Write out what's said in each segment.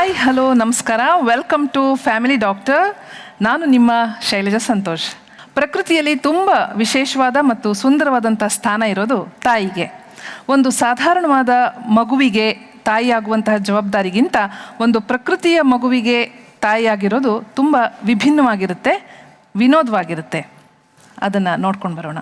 Hi hello ನಮಸ್ಕಾರ, welcome to family doctor. ನಾನು ನಿಮ್ಮ ಶೈಲಜಾ ಸಂತೋಷ್. ಪ್ರಕೃತಿಯಲ್ಲಿ ತುಂಬ ವಿಶೇಷವಾದ ಮತ್ತು ಸುಂದರವಾದಂಥ ಸ್ಥಾನ ಇರೋದು ತಾಯಿಗೆ. ಒಂದು ಸಾಧಾರಣವಾದ ಮಗುವಿಗೆ ತಾಯಿಯಾಗುವಂತಹ ಜವಾಬ್ದಾರಿಗಿಂತ ಒಂದು ಪ್ರಕೃತಿಯ ಮಗುವಿಗೆ ತಾಯಿಯಾಗಿರೋದು ತುಂಬ ವಿಭಿನ್ನವಾಗಿರುತ್ತೆ, ವಿನೋದವಾಗಿರುತ್ತೆ. ಅದನ್ನು ನೋಡ್ಕೊಂಡು ಬರೋಣ.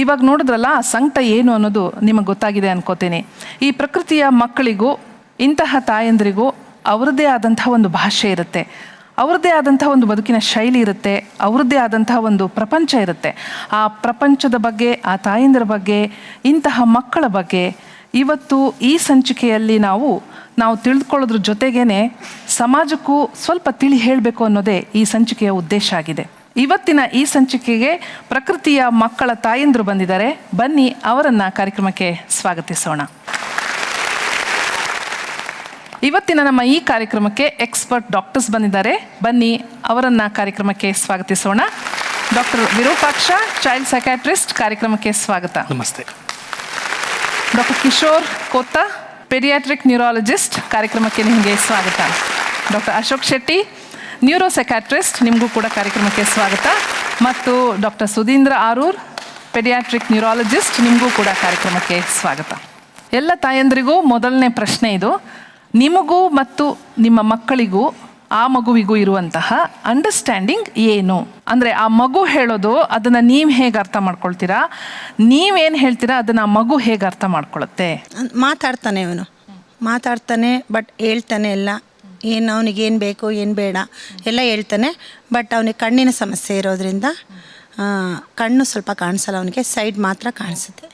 ಇವಾಗ ನೋಡಿದ್ರಲ್ಲ, ಆ ಸಂಕಟ ಏನು ಅನ್ನೋದು ನಿಮಗೆ ಗೊತ್ತಾಗಿದೆ ಅನ್ಕೋತೀನಿ. ಈ ಪ್ರಕೃತಿಯ ಮಕ್ಕಳಿಗೂ ಇಂತಹ ತಾಯಂದ್ರಿಗೂ ಅವ್ರದ್ದೇ ಆದಂತಹ ಒಂದು ಭಾಷೆ ಇರುತ್ತೆ, ಅವ್ರದ್ದೇ ಆದಂತಹ ಒಂದು ಬದುಕಿನ ಶೈಲಿ ಇರುತ್ತೆ, ಅವ್ರದ್ದೇ ಆದಂತಹ ಒಂದು ಪ್ರಪಂಚ ಇರುತ್ತೆ. ಆ ಪ್ರಪಂಚದ ಬಗ್ಗೆ, ಆ ತಾಯಂದಿರ ಬಗ್ಗೆ, ಇಂತಹ ಮಕ್ಕಳ ಬಗ್ಗೆ ಇವತ್ತು ಈ ಸಂಚಿಕೆಯಲ್ಲಿ ನಾವು ತಿಳಿದುಕೊಳ್ಳೋದ್ರ ಜೊತೆಗೇನೆ ಸಮಾಜಕ್ಕೂ ಸ್ವಲ್ಪ ತಿಳಿ ಹೇಳಬೇಕು ಅನ್ನೋದೇ ಈ ಸಂಚಿಕೆಯ ಉದ್ದೇಶ ಆಗಿದೆ. ಇವತ್ತಿನ ಈ ಸಂಚಿಕೆಗೆ ಪ್ರಕೃತಿಯ ಮಕ್ಕಳ ತಾಯಂದ್ರು ಬಂದಿದ್ದಾರೆ. ಬನ್ನಿ ಅವರನ್ನು ಕಾರ್ಯಕ್ರಮಕ್ಕೆ ಸ್ವಾಗತಿಸೋಣ. ಇವತ್ತಿನ ನಮ್ಮ ಈ ಕಾರ್ಯಕ್ರಮಕ್ಕೆ ಎಕ್ಸ್ಪರ್ಟ್ ಡಾಕ್ಟರ್ಸ್ ಬಂದಿದ್ದಾರೆ. ಬನ್ನಿ ಅವರನ್ನು ಕಾರ್ಯಕ್ರಮಕ್ಕೆ ಸ್ವಾಗತಿಸೋಣ. ಡಾಕ್ಟರ್ ವಿರೂಪಾಕ್ಷ, ಚೈಲ್ಡ್ ಸೈಕ್ಯಾಟ್ರಿಸ್ಟ್, ಕಾರ್ಯಕ್ರಮಕ್ಕೆ ಸ್ವಾಗತ. ನಮಸ್ತೆ. ಡಾಕ್ಟರ್ ಕಿಶೋರ್ ಕೋತ್ತ, ಪೆಡಿಯಾಟ್ರಿಕ್ ನ್ಯೂರಾಲಜಿಸ್ಟ್, ಕಾರ್ಯಕ್ರಮಕ್ಕೆ ನಿಮಗೆ ಸ್ವಾಗತ. Doctor Ashok Shetty, neuro psychiatrist, ನಿಮಗೂ ಕೂಡ ಕಾರ್ಯಕ್ರಮಕ್ಕೆ ಸ್ವಾಗತ. ಮತ್ತು doctor Sudhindra Aroor, paediatric neurologist, ನಿಮಗೂ ಕೂಡ ಕಾರ್ಯಕ್ರಮಕ್ಕೆ ಸ್ವಾಗತ. ಎಲ್ಲ ತಾಯಂದ್ರಿಗೂ ಮೊದಲನೇ ಪ್ರಶ್ನೆ ಇದು. ನಿಮಗೂ ಮತ್ತು ನಿಮ್ಮ ಮಕ್ಕಳಿಗೂ, ಆ ಮಗುವಿಗೂ ಇರುವಂತಹ ಅಂಡರ್ಸ್ಟ್ಯಾಂಡಿಂಗ್ ಏನು? ಅಂದರೆ ಆ ಮಗು ಹೇಳೋದು ಅದನ್ನು ನೀವು ಹೇಗೆ ಅರ್ಥ ಮಾಡ್ಕೊಳ್ತೀರಾ, ನೀವೇನು ಹೇಳ್ತೀರಾ ಅದನ್ನು ಆ ಮಗು ಹೇಗೆ ಅರ್ಥ ಮಾಡ್ಕೊಳುತ್ತೆ? ಮಾತಾಡ್ತಾನೆ ಬಟ್ ಹೇಳ್ತಾನೆ ಎಲ್ಲ. ಏನು ಅವನಿಗೇನು ಬೇಕು ಏನು ಬೇಡ ಎಲ್ಲ ಹೇಳ್ತಾನೆ. ಬಟ್ ಅವನಿಗೆ ಕಣ್ಣಿನ ಸಮಸ್ಯೆ ಇರೋದ್ರಿಂದ ಕಣ್ಣು ಸ್ವಲ್ಪ ಕಾಣಿಸಲ್ಲ, ಅವನಿಗೆ ಸೈಡ್ ಮಾತ್ರ ಕಾಣಿಸುತ್ತೆ.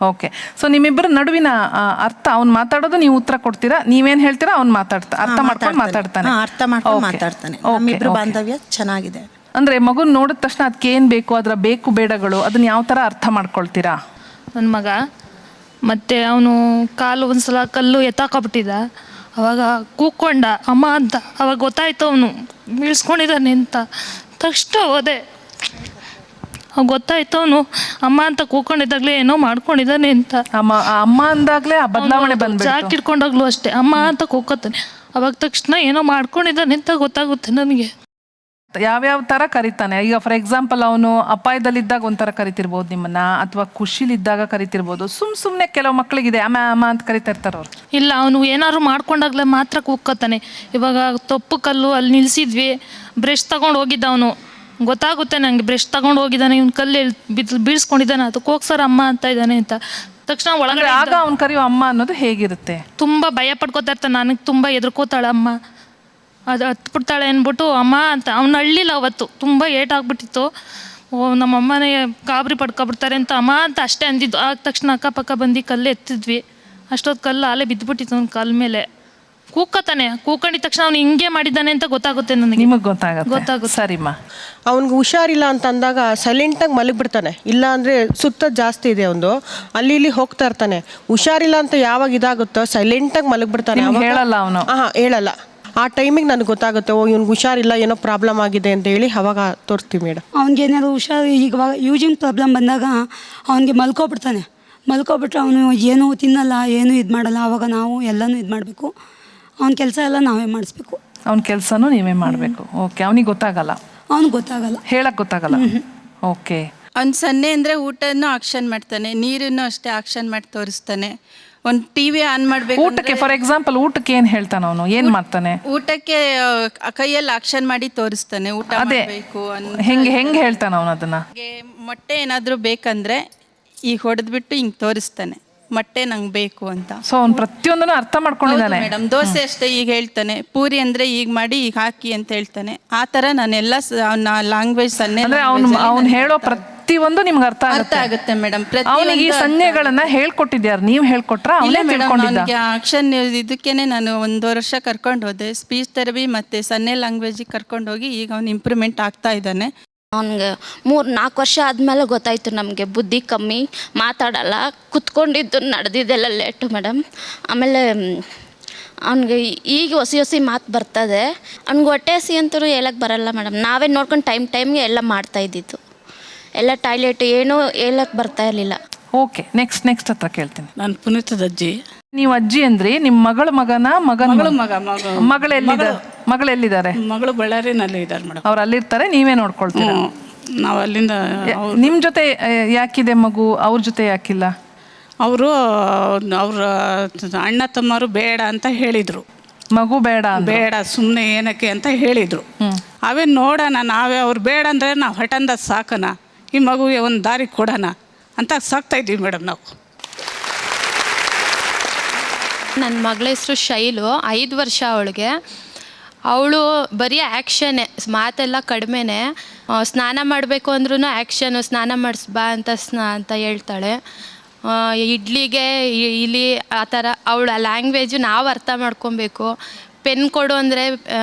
ಓಕೆ. ಸೊ ನಿಮ್ಮಿಬ್ಬರ ನಡುವಿನ ಅರ್ಥ, ಅವ್ನು ಮಾತಾಡೋದು ನೀವು ಉತ್ತರ ಕೊಡ್ತೀರಾ, ನೀವೇನು ಹೇಳ್ತೀರಾ ಅವ್ನು ಅರ್ಥ ಮಾಡ್ಕೊಂಡು ಮಾತಾಡ್ತಾನೆ. ಅರ್ಥ ಮಾಡ್ಕೊಂಡು ಮಾತಾಡ್ತಾನೆ. ನಮ್ಮಿಬ್ರು ಬಾಂಧವ್ಯ ಚೆನ್ನಾಗಿದೆ. ಅಂದರೆ ಮಗುನ ನೋಡಿದ ತಕ್ಷಣ ಅದಕ್ಕೆ ಏನು ಬೇಕು, ಅದರ ಬೇಕು ಬೇಡಗಳು, ಅದನ್ನ ಯಾವ ಥರ ಅರ್ಥ ಮಾಡ್ಕೊಳ್ತೀರಾ? ನನ್ನ ಮಗ ಮತ್ತೆ ಅವನು ಕಾಲು ಒಂದ್ಸಲ ಕಲ್ಲು ಎತ್ತಾಕೊಬಿಟ್ಟಿದ್ದ. ಅವಾಗ ಕೂಕ್ಕೊಂಡ ಅಮ್ಮ ಅಂತ. ಅವಾಗ ಗೊತ್ತಾಯ್ತು ಅವನು ಬೀಳ್ಸ್ಕೊಂಡಿದ್ದಾನೆ ಅಂತ. ತಕ್ಷಣ ಹೋದೆ, ಅವಾಗ ಗೊತ್ತಾಯ್ತು ಅವನು ಅಮ್ಮ ಅಂತ ಕೂಕೊಂಡಿದ್ದಾಗಲೇ ಏನೋ ಮಾಡ್ಕೊಂಡಿದ್ದಾನೆ ಅಂತ. ಅಮ್ಮ ಅಂದಾಗಲೇ ಆ ಬದಲಾವಣೆ ಬಂದ್ಬಿಡ್ತು. ಜಾಕ್ ಇಟ್ಕೊಂಡಾಗ್ಲೂ ಅಷ್ಟೇ ಅಮ್ಮ ಅಂತ ಕೂಕೋತಾನೆ. ಅವಾಗ ತಕ್ಷಣ ಏನೋ ಮಾಡ್ಕೊಂಡಿದ್ದಾನೆ ಅಂತ ಗೊತ್ತಾಗುತ್ತೆ ನನಗೆ. ಯಾವ್ಯಾವ ಥರ ಕರಿತಾನೆ? ಈಗ ಫಾರ್ ಎಕ್ಸಾಂಪಲ್ ಅವನು ಅಪಾಯದಲ್ಲಿದ್ದಾಗ ಒಂಥರ ಕರಿತಿರ್ಬೋದು ನಿಮ್ಮನ್ನ, ಅಥವಾ ಖುಷಿಲಿದ್ದಾಗ ಕರಿತಿರ್ಬೋದು. ಸುಮ್ಮನೆ ಕೆಲವು ಮಕ್ಕಳಿಗಿದೆ ಅಮ್ಮ ಅಮ್ಮ ಅಂತ ಕರಿತಾ ಇರ್ತಾರೆ ಅವ್ರು. ಇಲ್ಲ, ಅವನು ಏನಾದ್ರು ಮಾಡ್ಕೊಂಡಾಗ್ಲೇ ಮಾತ್ರ ಕೂಗ್ಕೋತಾನೆ. ಇವಾಗ ತೊಪ್ಪು ಕಲ್ಲು ಅಲ್ಲಿ ನಿಲ್ಸಿದ್ವಿ, ಬ್ರಷ್ ತಗೊಂಡು ಹೋಗಿದ್ದ ಅವನು. ಗೊತ್ತಾಗುತ್ತೆ ನನಗೆ ಬ್ರಷ್ ತಗೊಂಡು ಹೋಗಿದ್ದಾನೆ, ಇವ್ನು ಕಲ್ಲು ಬೀಳ್ಸ್ಕೊಂಡಿದ್ದಾನೆ, ಅದಕ್ಕೆ ಹೋಗ್ಸರ್ ಅಮ್ಮ ಅಂತ ಇದ್ದಾನೆ ಅಂತ. ತಕ್ಷಣ ಒಳಗಡೆ ಆಗ ಅವ್ನು ಕರೆಯೋ ಅಮ್ಮ ಅನ್ನೋದು ಹೇಗಿರುತ್ತೆ? ತುಂಬ ಭಯ ಪಡ್ಕೋತಾ ಇರ್ತಾನೆ. ನನಗೆ ತುಂಬ ಎದುರ್ಕೋತಾಳೆ ಅಮ್ಮ, ಅದು ಹತ್ಬಿಡ್ತಾಳೆ ಅಂದ್ಬಿಟ್ಟು ಅಮ್ಮ ಅಂತ. ಅವ್ನು ಅಳ್ಳಿಲ್ಲ ಅವತ್ತು, ತುಂಬ ಏಟಾಗ್ಬಿಟ್ಟಿತ್ತು. ನಮ್ಮಮ್ಮನೇ ಗಾಬರಿ ಪಡ್ಕೊಬಿಡ್ತಾರೆ ಅಂತ ಅಮ್ಮ ಅಂತ ಅಷ್ಟೇ ಅಂದಿದ್ದು. ಆದ ತಕ್ಷಣ ಅಕ್ಕಪಕ್ಕ ಬಂದು ಕಲ್ಲು ಎತ್ತಿದ್ವಿ. ಅಷ್ಟೊತ್ತು ಕಲ್ಲು ಅಲ್ಲೇ ಬಿದ್ದುಬಿಟ್ಟಿತ್ತು ಅವ್ನ ಕಲ್ಲು ಮೇಲೆ. ಕೂಕತಾನೆ. ಕೂಕೊಂಡಿದ ತಕ್ಷಣ ಅವ್ನು ಹಿಂಗೆ ಮಾಡಿದ್ದಾನೆ ಅಂತ ಗೊತ್ತಾಗುತ್ತೆ ನನಗೆ. ನಿಮಗೆ ಗೊತ್ತಾಗುತ್ತೆ. ಸರಿಮ್ಮ. ಅವ್ನಿಗೆ ಹುಷಾರಿಲ್ಲ ಅಂತ ಅಂದಾಗ ಸೈಲೆಂಟಾಗಿ ಮಲಗಿಬಿಡ್ತಾನೆ. ಇಲ್ಲ ಅಂದರೆ ಸುತ್ತ ಜಾಸ್ತಿ ಇದೆ ಒಂದು, ಅಲ್ಲಿ ಇಲ್ಲಿ ಹೋಗ್ತಾ ಇರ್ತಾನೆ. ಹುಷಾರಿಲ್ಲ ಅಂತ ಯಾವಾಗ ಇದಾಗುತ್ತೋ ಸೈಲೆಂಟಾಗಿ ಮಲಗಿಬಿಡ್ತಾನೆ. ಹೇಳಲ್ಲ ಅವನು. ಹೇಳಲ್ಲ. ಆ ಟೈಮಿಗೆ ನನಗೆ ಗೊತ್ತಾಗುತ್ತೆ, ಓ ಇವ್ನಿಗೆ ಹುಷಾರಿಲ್ಲ, ಏನೋ ಪ್ರಾಬ್ಲಮ್ ಆಗಿದೆ ಅಂತ ಹೇಳಿ ಅವಾಗ ತೋರಿಸ್ತೀವಿ ಮೇಡಮ್. ಅವ್ನಿಗೆ ಏನಾದ್ರು ಹುಷಾರು ಈಗ ಯೂಜಿಂಗ್ ಪ್ರಾಬ್ಲಮ್ ಬಂದಾಗ ಅವನಿಗೆ ಮಲ್ಕೊಬಿಟ್ರೆ ಅವನು ಏನೂ ತಿನ್ನಲ್ಲ, ಏನೂ ಇದು ಮಾಡಲ್ಲ. ಆವಾಗ ನಾವು ಎಲ್ಲನೂ ಇದು ಮಾಡಬೇಕು, ಅವ್ನ ಕೆಲಸ ಎಲ್ಲ ನಾವೇ ಮಾಡಿಸ್ಬೇಕು. ಅವ್ನ ಕೆಲಸನೂ ನೀವೇ ಮಾಡಬೇಕು. ಓಕೆ. ಅವನಿಗೆ ಗೊತ್ತಾಗಲ್ಲ, ಅವ್ನಿಗೆ ಗೊತ್ತಾಗಲ್ಲ, ಹೇಳಕ್ಕೆ ಗೊತ್ತಾಗಲ್ಲ. ಓಕೆ. ಅವ್ನು ಸನ್ನೆ ಅಂದರೆ ಊಟನೂ ಆಕ್ಷನ್ ಮಾಡ್ತಾನೆ, ನೀರನ್ನು ಅಷ್ಟೇ ಆಕ್ಷನ್ ಮಾಡಿ ತೋರಿಸ್ತಾನೆ. ಒಂದು ಟಿವಿ ಆನ್ ಮಾಡಬೇಕು, ಊಟಕ್ಕೆ ಫಾರ್ ಎಕ್ಸಾಂಪಲ್ ಊಟಕ್ಕೆ ಏನು ಹೇಳ್ತಾನೆ ಅವನು, ಏನು ಮಾಡ್ತಾನೆ? ಊಟಕ್ಕೆ ಕೈಯಲ್ಲಿ ಆಕ್ಷನ್ ಮಾಡಿ ತೋರಿಸ್ತಾನೆ, ಊಟ ಅದೇ ಮಾಡಬೇಕು ಹೆಂಗೆ ಹೇಳ್ತಾನೆ ಅವನು ಅದನ್ನ? ಮೊಟ್ಟೆ ಏನಾದರೂ ಬೇಕಂದ್ರೆ ಈಗ ಹೊಡೆದ್ಬಿಟ್ಟು ಹಿಂಗೆ ತೋರಿಸ್ತಾನೆ, ಮೊಟ್ಟೆ ನಂಗೆ ಬೇಕು ಅಂತ. ಸೊ ಅವ್ನು ಪ್ರತಿಯೊಂದನ್ನು ಅರ್ಥ ಮಾಡ್ಕೊಂಡಿದ್ದಾನೆ. ಮೇಡಮ್ ದೋಸೆ ಅಷ್ಟೇ ಈಗ ಹೇಳ್ತಾನೆ, ಪೂರಿ ಅಂದರೆ ಈಗ ಮಾಡಿ ಈಗ ಹಾಕಿ ಅಂತ ಹೇಳ್ತಾನೆ. ಆ ಥರ ನಾನೆಲ್ಲ ಅವನ ಲ್ಯಾಂಗ್ವೇಜ್ ಸನ್ನೆ ಅಂದ್ರೆ ಅವ್ನು ಹೇಳೋ ಪ್ರತಿಯೊಂದು ನಿಮ್ಗೆ ಅರ್ಥ ಆಗುತ್ತೆ ಮೇಡಮ್. ಅವನಿಗೆ ಈ ಸನ್ನೆಗಳನ್ನ ಹೇಳ್ಕೊಟ್ಟಿದ್ಯಾರು, ನೀವು ಹೇಳ್ಕೊಟ್ರ? ಇಲ್ಲ ಮೇಡಮ್, ನನಗೆ ಆಕ್ಷನ್ ಇದಕ್ಕೇನೆ ನಾನು 1 ವರ್ಷ ಕರ್ಕೊಂಡು ಹೋದೆ, ಸ್ಪೀಚ್ ಥೆರಪಿ ಮತ್ತು ಸನ್ನೆ ಲ್ಯಾಂಗ್ವೇಜಿಗೆ ಕರ್ಕೊಂಡು ಹೋಗಿ ಈಗ ಅವ್ನು ಇಂಪ್ರೂವ್ಮೆಂಟ್ ಆಗ್ತಾ ಇದ್ದಾನೆ. ಅವ್ನಿಗೆ 3-4 ವರ್ಷ ಆದಮೇಲೆ ಗೊತ್ತಾಯಿತು ನಮಗೆ ಬುದ್ಧಿ ಕಮ್ಮಿ, ಮಾತಾಡಲ್ಲ, ಕುತ್ಕೊಂಡಿದ್ದು ನಡೆದಿದ್ದೆಲ್ಲ ಲೇಟು ಮೇಡಮ್. ಆಮೇಲೆ ಅವ್ನಿಗೆ ಈಗ ಹೊಸಿ ಮಾತು ಬರ್ತದೆ. ಅವ್ನಿಗೆ ಹೊಟ್ಟೆ ಹಸಿ ಅಂತೂ ಹೇಳಕ್ಕೆ ಬರಲ್ಲ ಮೇಡಮ್. ನಾವೇ ನೋಡ್ಕೊಂಡು ಟೈಮ್ಗೆ ಎಲ್ಲ ಮಾಡ್ತಾಯಿದ್ದಿತ್ತು. ಎಲ್ಲ ಟಾಯ್ಲೆಟ್ ಏನೂ ಹೇಳಕ್ಕೆ ಬರ್ತಾ ಇರಲಿಲ್ಲ. ಓಕೆ. ನೆಕ್ಸ್ಟ್ ಹತ್ರ ಕೇಳ್ತೀನಿ. ನಾನು ಪುನೀತದ ಅಜ್ಜಿ. ನೀವು ಅಜ್ಜಿ ಅಂದ್ರಿ, ನಿಮ್ಮ ಮಗಳೆಲ್ಲಿದ್ದಾರೆ? ಮಗಳು ಬಳ್ಳಾರಿನಲ್ಲಿ ಇದ್ದಾರೆ ಮೇಡಮ್. ಅವ್ರು ಅಲ್ಲಿರ್ತಾರೆ, ನೀವೇ ನೋಡ್ಕೊಳ್ತೀರಾ? ನಾವು ಅಲ್ಲಿಂದ ನಿಮ್ಮ ಜೊತೆ ಯಾಕಿದೆ ಮಗು, ಅವ್ರ ಜೊತೆ ಯಾಕಿಲ್ಲ? ಅವರು ಅವ್ರ ಅಣ್ಣ ತಮ್ಮರು ಬೇಡ ಅಂತ ಹೇಳಿದರು. ಮಗು ಬೇಡ ಸುಮ್ಮನೆ ಏನಕ್ಕೆ ಅಂತ ಹೇಳಿದರು. ಅವೇ ನೋಡೋಣ, ನಾವೇ ಅವ್ರು ಬೇಡ ಅಂದರೆ ನಾವು ಹಠಂದ ಸಾಕೋಣ, ಈ ಮಗುವಿಗೆ ಒಂದು ದಾರಿ ಕೊಡೋಣ ಅಂತ ಸಾಕ್ತಾಯಿದ್ದೀವಿ ಮೇಡಮ್ ನಾವು. ನನ್ನ ಮಗಳ ಹೆಸರು ಶೈಲು, 5 ವರ್ಷ ಅವಳಿಗೆ. ಅವಳು ಬರೀ ಆ್ಯಕ್ಷನ್ನೇ, ಮಾತೆಲ್ಲ ಕಡಿಮೆನೇ. ಸ್ನಾನ ಮಾಡಬೇಕು ಅಂದ್ರೂ ಆ್ಯಕ್ಷನು, ಸ್ನಾನ ಮಾಡಿಸ್ಬಾ ಅಂತ ಹೇಳ್ತಾಳೆ. ಇಡ್ಲಿಗೆ ಇಲ್ಲಿ ಆ ಥರ ಅವಳ ಲ್ಯಾಂಗ್ವೇಜು ನಾವು ಅರ್ಥ ಮಾಡ್ಕೊಬೇಕು. ಪೆನ್ ಕೊಡು ಅಂದರೆ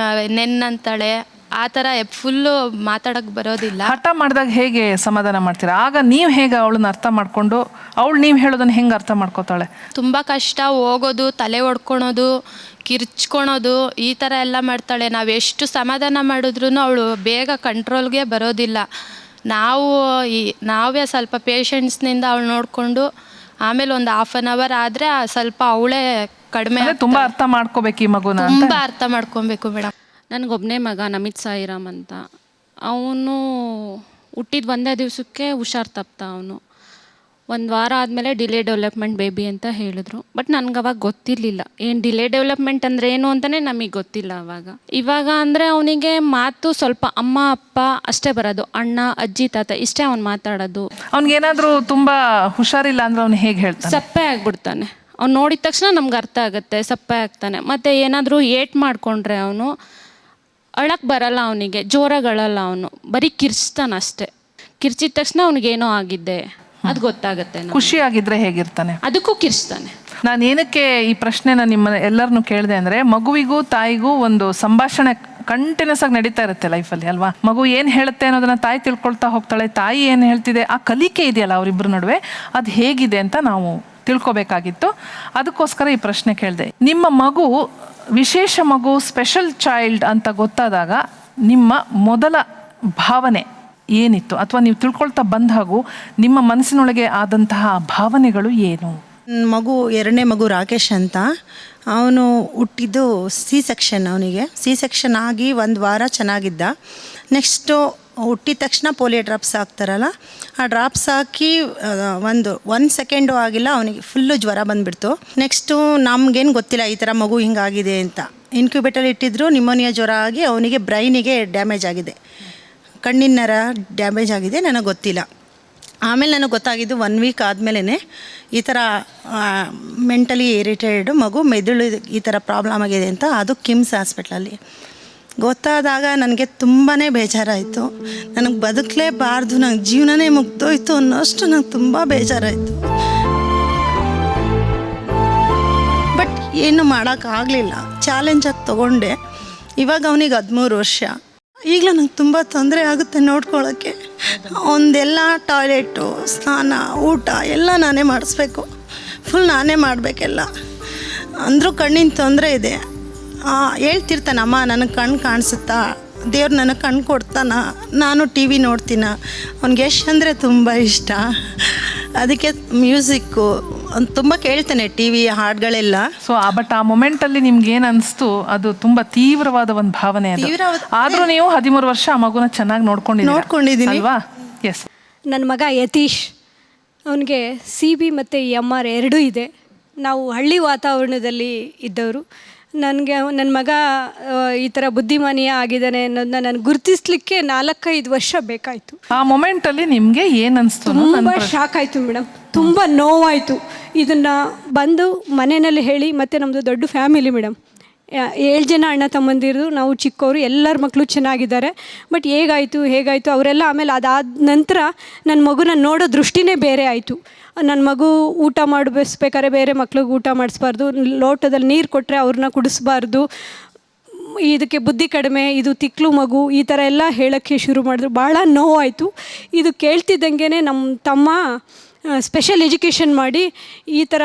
ನೆನ್ನಂತಾಳೆ. ಆ ಥರ ಫುಲ್ಲು ಮಾತಾಡೋಕ್ಕೆ ಬರೋದಿಲ್ಲ. ಹಠ ಮಾಡಿದಾಗ ಹೇಗೆ ಸಮಾಧಾನ ಮಾಡ್ತೀರಾ? ಆಗ ನೀವು ಹೇಗೆ ಅವಳನ್ನ ಅರ್ಥ ಮಾಡ್ಕೊಂಡು ಅವಳು ನೀವು ಹೇಳೋದನ್ನ ಹೆಂಗೆ ಅರ್ಥ ಮಾಡ್ಕೋತಾಳೆ? ತುಂಬ ಕಷ್ಟ, ಹೋಗೋದು, ತಲೆ ಹೊಡ್ಕೊಳೋದು, ಕಿರ್ಚ್ಕೊಳೋದು, ಈ ಥರ ಎಲ್ಲ ಮಾಡ್ತಾಳೆ. ನಾವು ಎಷ್ಟು ಸಮಾಧಾನ ಮಾಡಿದ್ರೂ ಅವಳು ಬೇಗ ಕಂಟ್ರೋಲ್ಗೆ ಬರೋದಿಲ್ಲ. ನಾವೇ ಸ್ವಲ್ಪ ಪೇಷನ್ಸ್ನಿಂದ ಅವಳು ನೋಡಿಕೊಂಡು ಆಮೇಲೆ ಒಂದು 1/2 hour ಆದರೆ ಸ್ವಲ್ಪ ಅವಳೇ ಕಡಿಮೆ. ತುಂಬ ಅರ್ಥ ಮಾಡ್ಕೋಬೇಕು ಈ ಮಗುನ, ತುಂಬ ಅರ್ಥ ಮಾಡ್ಕೊಬೇಕು ಮೇಡಮ್. ನನಗೊಬ್ಬನೇ ಮಗ ನಮಿತ್ ಸಾಯಿರಾಮ್ ಅಂತ. ಅವನು ಹುಟ್ಟಿದ 1 ದಿವಸಕ್ಕೆ ಹುಷಾರು ತಪ್ಪ. ಅವನು 1 ವಾರ ಆದಮೇಲೆ ಡಿಲೇ ಡೆವಲಪ್ಮೆಂಟ್ ಬೇಬಿ ಅಂತ ಹೇಳಿದ್ರು. ಬಟ್ ನನಗೆ ಅವಾಗ ಗೊತ್ತಿರಲಿಲ್ಲ ಏನು ಡಿಲೇ ಡೆವಲಪ್ಮೆಂಟ್ ಅಂದರೆ ಏನು ಅಂತಲೇ ನಮಗೆ ಗೊತ್ತಿಲ್ಲ ಇವಾಗ ಅಂದರೆ ಅವನಿಗೆ ಮಾತು ಸ್ವಲ್ಪ ಅಮ್ಮ ಅಪ್ಪ ಅಷ್ಟೇ ಬರೋದು, ಅಣ್ಣ ಅಜ್ಜಿ ತಾತ ಇಷ್ಟೇ ಅವ್ನು ಮಾತಾಡೋದು. ಅವ್ನಿಗೇನಾದರೂ ತುಂಬ ಹುಷಾರಿಲ್ಲ ಅಂದರೆ ಅವ್ನು ಹೇಗೆ ಹೇಳ್ತಾನೆ? ಸಪ್ಪೆ ಆಗಿಬಿಡ್ತಾನೆ. ಅವ್ನು ನೋಡಿದ ತಕ್ಷಣ ನಮ್ಗೆ ಅರ್ಥ ಆಗುತ್ತೆ, ಸಪ್ಪೆ ಆಗ್ತಾನೆ. ಮತ್ತು ಏನಾದರೂ ಏಟ್ ಮಾಡಿಕೊಂಡ್ರೆ ಅವನು ಅಳಕ್ಕೆ ಬರಲ್ಲ, ಅವನಿಗೆ ಜೋರಾಗಳಲ್ಲ, ಅವನು ಬರೀ ಕಿರ್ಚ್ತಾನೆ ಅಷ್ಟೇ. ಕಿರ್ಚಿದ ತಕ್ಷಣ ಅವ್ನಿಗೇನೋ ಆಗಿದ್ದೆ ಅದು ಗೊತ್ತಾಗುತ್ತೆ. ಖುಷಿಯಾಗಿದ್ದರೆ ಹೇಗಿರ್ತಾನೆ? ಅದಕ್ಕೂ ಕಿರ್ಚ್ತಾನೆ. ನಾನು ಏನಕ್ಕೆ ಈ ಪ್ರಶ್ನೆನ ನಿಮ್ಮ ಎಲ್ಲರನ್ನೂ ಕೇಳಿದೆ ಅಂದರೆ, ಮಗುವಿಗೂ ತಾಯಿಗೂ ಒಂದು ಸಂಭಾಷಣೆ ಕಂಟಿನ್ಯೂಸ್ ಆಗಿ ನಡೀತಾ ಇರುತ್ತೆ ಲೈಫಲ್ಲಿ ಅಲ್ವಾ? ಮಗು ಏನು ಹೇಳುತ್ತೆ ಅನ್ನೋದನ್ನ ತಾಯಿ ತಿಳ್ಕೊಳ್ತಾ ಹೋಗ್ತಾಳೆ, ತಾಯಿ ಏನು ಹೇಳ್ತಿದೆ, ಆ ಕಲಿಕೆ ಇದೆಯಲ್ಲ ಅವರಿಬ್ಬರ ನಡುವೆ, ಅದು ಹೇಗಿದೆ ಅಂತ ನಾವು ತಿಳ್ಕೊಬೇಕಾಗಿತ್ತು. ಅದಕ್ಕೋಸ್ಕರ ಈ ಪ್ರಶ್ನೆ ಕೇಳಿದೆ. ನಿಮ್ಮ ಮಗು ವಿಶೇಷ ಮಗು, ಸ್ಪೆಷಲ್ ಚೈಲ್ಡ್ ಅಂತ ಗೊತ್ತಾದಾಗ ನಿಮ್ಮ ಮೊದಲ ಭಾವನೆ ಏನಿತ್ತು, ಅಥವಾ ನೀವು ತಿಳ್ಕೊಳ್ತಾ ಬಂದ ಹಾಗೂ ನಿಮ್ಮ ಮನಸ್ಸಿನೊಳಗೆ ಆದಂತಹ ಭಾವನೆಗಳು ಏನು? ಮಗು 2ನೇ ಮಗು ರಾಕೇಶ್ ಅಂತ. ಅವನು ಹುಟ್ಟಿದ್ದು C-ಸೆಕ್ಷನ್. ಅವನಿಗೆ C-ಸೆಕ್ಷನ್ ಆಗಿ 1 ವಾರ ಚೆನ್ನಾಗಿದ್ದ. ನೆಕ್ಸ್ಟು ಹುಟ್ಟಿದ ತಕ್ಷಣ ಪೋಲಿಯೋ ಡ್ರಾಪ್ಸ್ ಹಾಕ್ತಾರಲ್ಲ, ಆ ಡ್ರಾಪ್ಸ್ ಹಾಕಿ 1 ಸೆಕೆಂಡು ಆಗಿಲ್ಲ, ಅವನಿಗೆ ಫುಲ್ಲು ಜ್ವರ ಬಂದುಬಿಡ್ತು. ನೆಕ್ಸ್ಟು ನಮಗೇನು ಗೊತ್ತಿಲ್ಲ ಈ ಥರ ಮಗು ಹಿಂಗಾಗಿದೆ ಅಂತ. ಇನ್ಕ್ಯುಬೇಟರ್ ಇಟ್ಟಿದ್ರು, ನಿಮೋನಿಯಾ ಜ್ವರ ಆಗಿ ಅವನಿಗೆ ಬ್ರೈನಿಗೆ ಡ್ಯಾಮೇಜ್ ಆಗಿದೆ, ಕಣ್ಣಿನ ನರ ಡ್ಯಾಮೇಜ್ ಆಗಿದೆ, ನನಗೆ ಗೊತ್ತಿಲ್ಲ. ಆಮೇಲೆ ನನಗೆ ಗೊತ್ತಾಗಿದ್ದು 1 ವೀಕ್ ಆದಮೇಲೆ ಈ ಥರ ಮೆಂಟಲಿ ಇರಿಟೇಟೆಡ್ ಮಗು, ಮೆದುಳು ಈ ಥರ ಪ್ರಾಬ್ಲಮ್ ಆಗಿದೆ ಅಂತ. ಅದು ಕಿಮ್ಸ್ ಹಾಸ್ಪಿಟ್ಲಲ್ಲಿ ಗೊತ್ತಾದಾಗ ನನಗೆ ತುಂಬಾ ಬೇಜಾರಾಯಿತು. ನನಗೆ ಬದುಕಲೇಬಾರ್ದು, ನಂಗೆ ಜೀವನನೇ ಮುಗ್ದೋಯ್ತು ಅನ್ನೋಷ್ಟು ನಂಗೆ ತುಂಬ ಬೇಜಾರಾಯಿತು. ಬಟ್ ಏನು ಮಾಡೋಕ್ಕಾಗಲಿಲ್ಲ, ಚಾಲೆಂಜಾಗಿ ತೊಗೊಂಡೆ. ಇವಾಗ ಅವನಿಗೆ 13 ವರ್ಷ. ಈಗಲೂ ನಂಗೆ ತುಂಬ ತೊಂದರೆ ಆಗುತ್ತೆ ನೋಡ್ಕೊಳ್ಳೋಕ್ಕೆ. ಒಂದೆಲ್ಲ ಟಾಯ್ಲೆಟು, ಸ್ನಾನ, ಊಟ ಎಲ್ಲ ನಾನೇ ಮಾಡಿಸ್ಬೇಕು, ಫುಲ್ ನಾನೇ ಮಾಡಬೇಕೆಲ್ಲ. ಅಂದರೂ ಕಣ್ಣಿನ ತೊಂದರೆ ಇದೆ. ಹೇಳ್ತಿರ್ತಾನೆ, ಅಮ್ಮ ನನಗೆ ಕಣ್ಣು ಕಾಣಿಸುತ್ತಾ, ದೇವ್ರು ನನಗೆ ಕಣ್ಣು ಕೊಡ್ತಾನ, ನಾನು ಟಿ ವಿ ನೋಡ್ತೀನ. ಅವ್ನಿಗೆ ಯಶ್ ಅಂದರೆ ತುಂಬ ಇಷ್ಟ, ಅದಕ್ಕೆ ಮ್ಯೂಸಿಕ್ಕು ತುಂಬ ಕೇಳ್ತಾನೆ, ಟಿ ವಿ ಹಾಡುಗಳೆಲ್ಲ. ಸೊ ಬಟ್ ಆ ಮೊಮೆಂಟಲ್ಲಿ ನಿಮ್ಗೆ ಏನು ಅನಿಸ್ತು, ಅದು ತುಂಬ ತೀವ್ರವಾದ ಒಂದು ಭಾವನೆ ಅದು. ಆದರೂ ನೀವು 13 ವರ್ಷ ಆ ಮಗುನ ಚೆನ್ನಾಗಿ ನೋಡ್ಕೊಂಡಿದ್ದೀನಿ ಅಲ್ವಾ? ಎಸ್. ನನ್ನ ಮಗ ಯತೀಶ್, ಅವನಿಗೆ CB ಮತ್ತು MR ಎರಡೂ ಇದೆ. ನಾವು ಹಳ್ಳಿ ವಾತಾವರಣದಲ್ಲಿ ಇದ್ದವರು. ನನ್ನ ಮಗ ಈ ಥರ ಬುದ್ಧಿಮಾನಿಯ ಆಗಿದ್ದಾನೆ ಅನ್ನೋದನ್ನ ನಾನು ಗುರುತಿಸ್ಲಿಕ್ಕೆ 4-5 ವರ್ಷ ಬೇಕಾಯಿತು. ಆ ಮೊಮೆಂಟಲ್ಲಿ ನಿಮಗೆ ಏನು ಅನಿಸ್ತು? ತುಂಬ ಶಾಕ್ ಆಯಿತು ಮೇಡಮ್, ತುಂಬ ನೋವಾಯಿತು. ಇದನ್ನು ಬಂದು ಮನೆಯಲ್ಲಿ ಹೇಳಿ, ಮತ್ತು ನಮ್ಮದು ದೊಡ್ಡ ಫ್ಯಾಮಿಲಿ ಮೇಡಮ್, 7 ಜನ ಅಣ್ಣ ತಮ್ಮಂದಿರು, ನಾವು ಚಿಕ್ಕವರು, ಎಲ್ಲರ ಮಕ್ಕಳು ಚೆನ್ನಾಗಿದ್ದಾರೆ. ಬಟ್ ಹೇಗಾಯಿತು ಅವರೆಲ್ಲ ಆಮೇಲೆ ಅದಾದ ನಂತರ ನನ್ನ ಮಗುನ ನೋಡೋ ದೃಷ್ಟಿನೇ ಬೇರೆ ಆಯಿತು. ನನ್ನ ಮಗು ಊಟ ಮಾಡಿಸ್ಬೇಕಾದ್ರೆ ಬೇರೆ ಮಕ್ಳಿಗೆ ಊಟ ಮಾಡಿಸ್ಬಾರ್ದು, ಲೋಟದಲ್ಲಿ ನೀರು ಕೊಟ್ಟರೆ ಅವ್ರನ್ನ ಕುಡಿಸ್ಬಾರ್ದು, ಇದಕ್ಕೆ ಬುದ್ಧಿ ಕಡಿಮೆ, ಇದು ತಿಕ್ಲು ಮಗು, ಈ ಥರ ಎಲ್ಲ ಹೇಳೋಕ್ಕೆ ಶುರು ಮಾಡಿದ್ರು. ಭಾಳ ನೋವಾಯಿತು. ಇದು ಕೇಳ್ತಿದ್ದಂಗೆ ನಮ್ಮ ತಮ್ಮ ಸ್ಪೆಷಲ್ ಎಜುಕೇಷನ್ ಮಾಡಿ ಈ ಥರ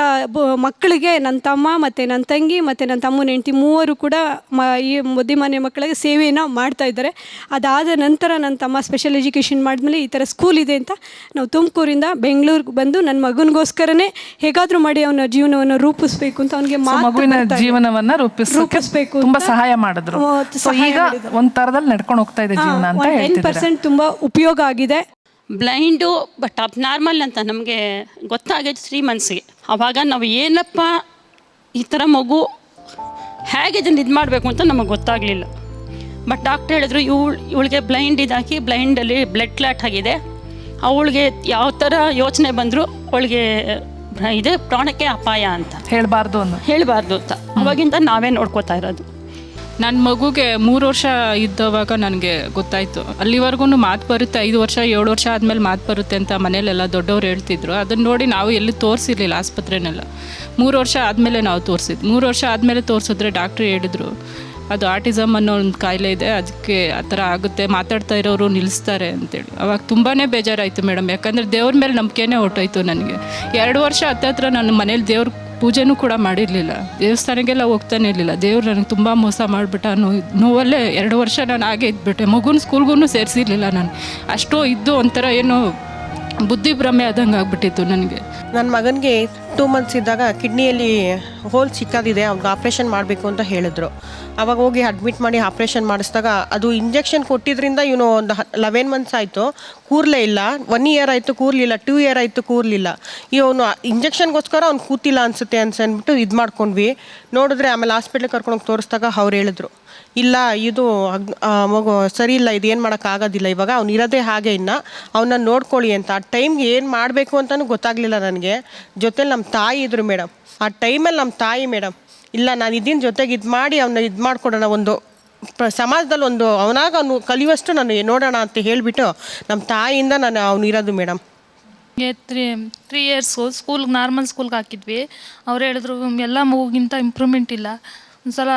ಮಕ್ಕಳಿಗೆ, ನನ್ನ ತಮ್ಮ ಮತ್ತು ನನ್ನ ತಂಗಿ ಮತ್ತು ನನ್ನ ತಮ್ಮನ ಹೆಂಡತಿ ಮೂವರು ಕೂಡ ಈ ಬುದ್ಧಿಮಾನ್ಯ ಮಕ್ಕಳಿಗೆ ಸೇವೆಯನ್ನು ಮಾಡ್ತಾಯಿದ್ದಾರೆ. ಅದಾದ ನಂತರ ನನ್ನ ತಮ್ಮ ಸ್ಪೆಷಲ್ ಎಜುಕೇಷನ್ ಮಾಡಿದ್ಮೇಲೆ ಈ ಥರ ಸ್ಕೂಲ್ ಇದೆ ಅಂತ ನಾವು ತುಮಕೂರಿಂದ ಬೆಂಗಳೂರಿಗೆ ಬಂದು ನನ್ನ ಮಗನಿಗೋಸ್ಕರನೇ ಹೇಗಾದರೂ ಮಾಡಿ ಅವನ ಜೀವನವನ್ನು ರೂಪಿಸ್ಬೇಕು ಅಂತ, ಅವನಿಗೆ ಮಗುವಿನ ಜೀವನವನ್ನು ರೂಪಿಸಬೇಕು ತುಂಬ ಸಹಾಯ ಮಾಡಿದ್ರು. ಈಗ ಒಂದು ಥರದಲ್ಲಿ ನಡ್ಕೊಂಡು ಹೋಗ್ತಾ ಇದೆ ಜೀವನ ಅಂತ ಹೇಳ್ತಿದ್ದಾರೆ. 10% ತುಂಬ ಉಪಯೋಗ ಆಗಿದೆ. ಬ್ಲೈಂಡು ಬಟ್ ಅಬ್ನಾರ್ಮಲ್ ಅಂತ ನಮಗೆ ಗೊತ್ತಾಗಿದ್ದು 3 ಮಂತ್ಸ್ಗೆ. ಆವಾಗ ನಾವು ಏನಪ್ಪ ಈ ಥರ ಮಗು ಹೇಗೆ ಇದನ್ನು ಇದು ಮಾಡಬೇಕು ಅಂತ ನಮಗೆ ಗೊತ್ತಾಗಲಿಲ್ಲ. ಬಟ್ ಡಾಕ್ಟ್ರ್ ಹೇಳಿದ್ರು ಇವಳಿಗೆ ಬ್ಲೈಂಡ್ ಇದಾಕಿ, ಬ್ಲೈಂಡಲ್ಲಿ ಬ್ಲಡ್ ಕ್ಲಾಟ್ ಆಗಿದೆ, ಅವಳಿಗೆ ಯಾವ ಥರ ಯೋಚನೆ ಬಂದರೂ ಅವಳಿಗೆ ಇದೆ ಪ್ರಾಣಕ್ಕೆ ಅಪಾಯ ಅಂತ ಹೇಳಬಾರ್ದು ಅಂತ. ಅವಾಗಿಂದ ನಾವೇ ನೋಡ್ಕೋತಾ ಇರೋದು. ನನ್ನ ಮಗುಗೆ 3 ವರ್ಷ ಇದ್ದವಾಗ ನನಗೆ ಗೊತ್ತಾಯಿತು. ಅಲ್ಲಿವರೆಗೂ ಮಾತು ಬರುತ್ತೆ, 5 ವರ್ಷ 7 ವರ್ಷ ಆದಮೇಲೆ ಮಾತು ಬರುತ್ತೆ ಅಂತ ಮನೇಲೆಲ್ಲ ದೊಡ್ಡವ್ರು ಹೇಳ್ತಿದ್ರು. ಅದನ್ನು ನೋಡಿ ನಾವು ಎಲ್ಲಿ ತೋರಿಸಿರ್ಲಿಲ್ಲ ಆಸ್ಪತ್ರೆನೆಲ್ಲ. 3 ವರ್ಷ ಆದಮೇಲೆ ನಾವು ತೋರಿಸಿದ್ದು. 3 ವರ್ಷ ಆದಮೇಲೆ ತೋರಿಸಿದ್ರೆ ಡಾಕ್ಟ್ರು ಹೇಳಿದ್ರು ಅದು ಆಟಿಸಮ್ ಅನ್ನೋ ಒಂದು ಕಾಯಿಲೆ ಇದೆ, ಅದಕ್ಕೆ ಆ ಥರ ಆಗುತ್ತೆ, ಮಾತಾಡ್ತಾ ಇರೋರು ನಿಲ್ಲಿಸ್ತಾರೆ ಅಂತೇಳಿ. ಅವಾಗ ತುಂಬಾ ಬೇಜಾರಾಯಿತು ಮೇಡಮ್, ಯಾಕಂದರೆ ದೇವ್ರ ಮೇಲೆ ನಂಬಿಕೆನೇ ಹೊರ್ಟೋಯ್ತು ನನಗೆ. 2 ವರ್ಷ ಹತ್ತತ್ರ ನನ್ನ ಮನೇಲಿ ದೇವ್ರ ಪೂಜೆನೂ ಕೂಡ ಮಾಡಿರಲಿಲ್ಲ, ದೇವಸ್ಥಾನಕ್ಕೆಲ್ಲ ಹೋಗ್ತಾನೆ ಇರಲಿಲ್ಲ. ದೇವ್ರು ನನಗೆ ತುಂಬ ಮೋಸ ಮಾಡಿಬಿಟ್ಟ ಅನ್ನೋ ನೋವಲ್ಲೇ 2 ವರ್ಷ ನಾನು ಹಾಗೆ ಇದ್ಬಿಟ್ಟೆ. ಮಗುನ ಸ್ಕೂಲ್ಗೂ ಸೇರಿಸಿರ್ಲಿಲ್ಲ ನಾನು. ಅಷ್ಟೋ ಇದ್ದು ಒಂಥರ ಏನೋ ಬುದ್ಧಿ ಭ್ರಮೆ ಆದಂಗೆ ಆಗ್ಬಿಟ್ಟಿತ್ತು ನನಗೆ. ನನ್ನ ಮಗನಿಗೆ 2 ಮಂತ್ಸ್ ಇದ್ದಾಗ ಕಿಡ್ನಿಯಲ್ಲಿ ಹೋಲ್ ಸಿಕ್ಕಾದಿದೆ, ಅವ್ನಿಗೆ ಆಪ್ರೇಷನ್ ಮಾಡಬೇಕು ಅಂತ ಹೇಳಿದ್ರು. ಅವಾಗ ಹೋಗಿ ಅಡ್ಮಿಟ್ ಮಾಡಿ ಆಪ್ರೇಷನ್ ಮಾಡಿಸಿದಾಗ ಅದು ಇಂಜೆಕ್ಷನ್ ಕೊಟ್ಟಿದ್ದರಿಂದ ಇವನು ಒಂದು 11 ಮಂತ್ಸ್ ಆಯಿತು ಕೂರಲೇ ಇಲ್ಲ. 1 ಇಯರ್ ಆಯಿತು ಕೂರಲಿಲ್ಲ, 2 ಇಯರ್ ಆಯಿತು ಕೂರಲಿಲ್ಲ. ಇವನು ಇಂಜೆಕ್ಷನ್ಗೋಸ್ಕರ ಅವ್ನು ಕೂತಿಲ್ಲ ಅನಿಸುತ್ತೆ ಅಂದ್ಬಿಟ್ಟು ಇದು ಮಾಡ್ಕೊಂಡ್ವಿ. ನೋಡಿದ್ರೆ ಆಮೇಲೆ ಹಾಸ್ಪಿಟ್ಲಿಗೆ ಕರ್ಕೊಂಡೋಗಿ ತೋರಿಸಿದಾಗ ಅವ್ರು ಹೇಳಿದ್ರು, ಇಲ್ಲ ಇದು ಮಗು ಸರಿ ಇಲ್ಲ, ಇದು ಏನು ಮಾಡೋಕ್ಕಾಗೋದಿಲ್ಲ, ಇವಾಗ ಅವ್ನು ಇರೋದೇ ಹಾಗೆ, ಇನ್ನು ಅವನ್ನ ನೋಡ್ಕೊಳ್ಳಿ ಅಂತ. ಆ ಟೈಮ್ಗೆ ಏನು ಮಾಡಬೇಕು ಅಂತಲೂ ಗೊತ್ತಾಗಲಿಲ್ಲ ನನಗೆ. ಜೊತೆಲಿ ನಮ್ಮ ತಾಯಿ ಇದ್ರು ಮೇಡಮ್. ಆ ಟೈಮಲ್ಲಿ ನಮ್ಮ ತಾಯಿ ಮೇಡಮ್, ಇಲ್ಲ ನಾನು ಇದೀನ ಜೊತೆಗೆ ಇದು ಮಾಡಿ ಅವನ್ನ ಇದು ಮಾಡಿಕೊಡೋಣ, ಒಂದು ಸಮಾಜದಲ್ಲಿ ಒಂದು ಅವನು ಕಲಿಯುವಷ್ಟು ನಾನು ನೋಡೋಣ ಅಂತ ಹೇಳಿಬಿಟ್ಟು ನಮ್ಮ ತಾಯಿಯಿಂದ ನಾನು ಅವನು ಇರೋದು ಮೇಡಮ್. 3 ಇಯರ್ಸು ಸ್ಕೂಲ್ಗೆ ನಾರ್ಮಲ್ ಸ್ಕೂಲ್ಗೆ ಹಾಕಿದ್ವಿ. ಅವ್ರು ಹೇಳಿದ್ರು ಎಲ್ಲ ಮಗುಗಿಂತ ಇಂಪ್ರೂವ್ಮೆಂಟ್ ಇಲ್ಲ, ಒಂದು ಸಲ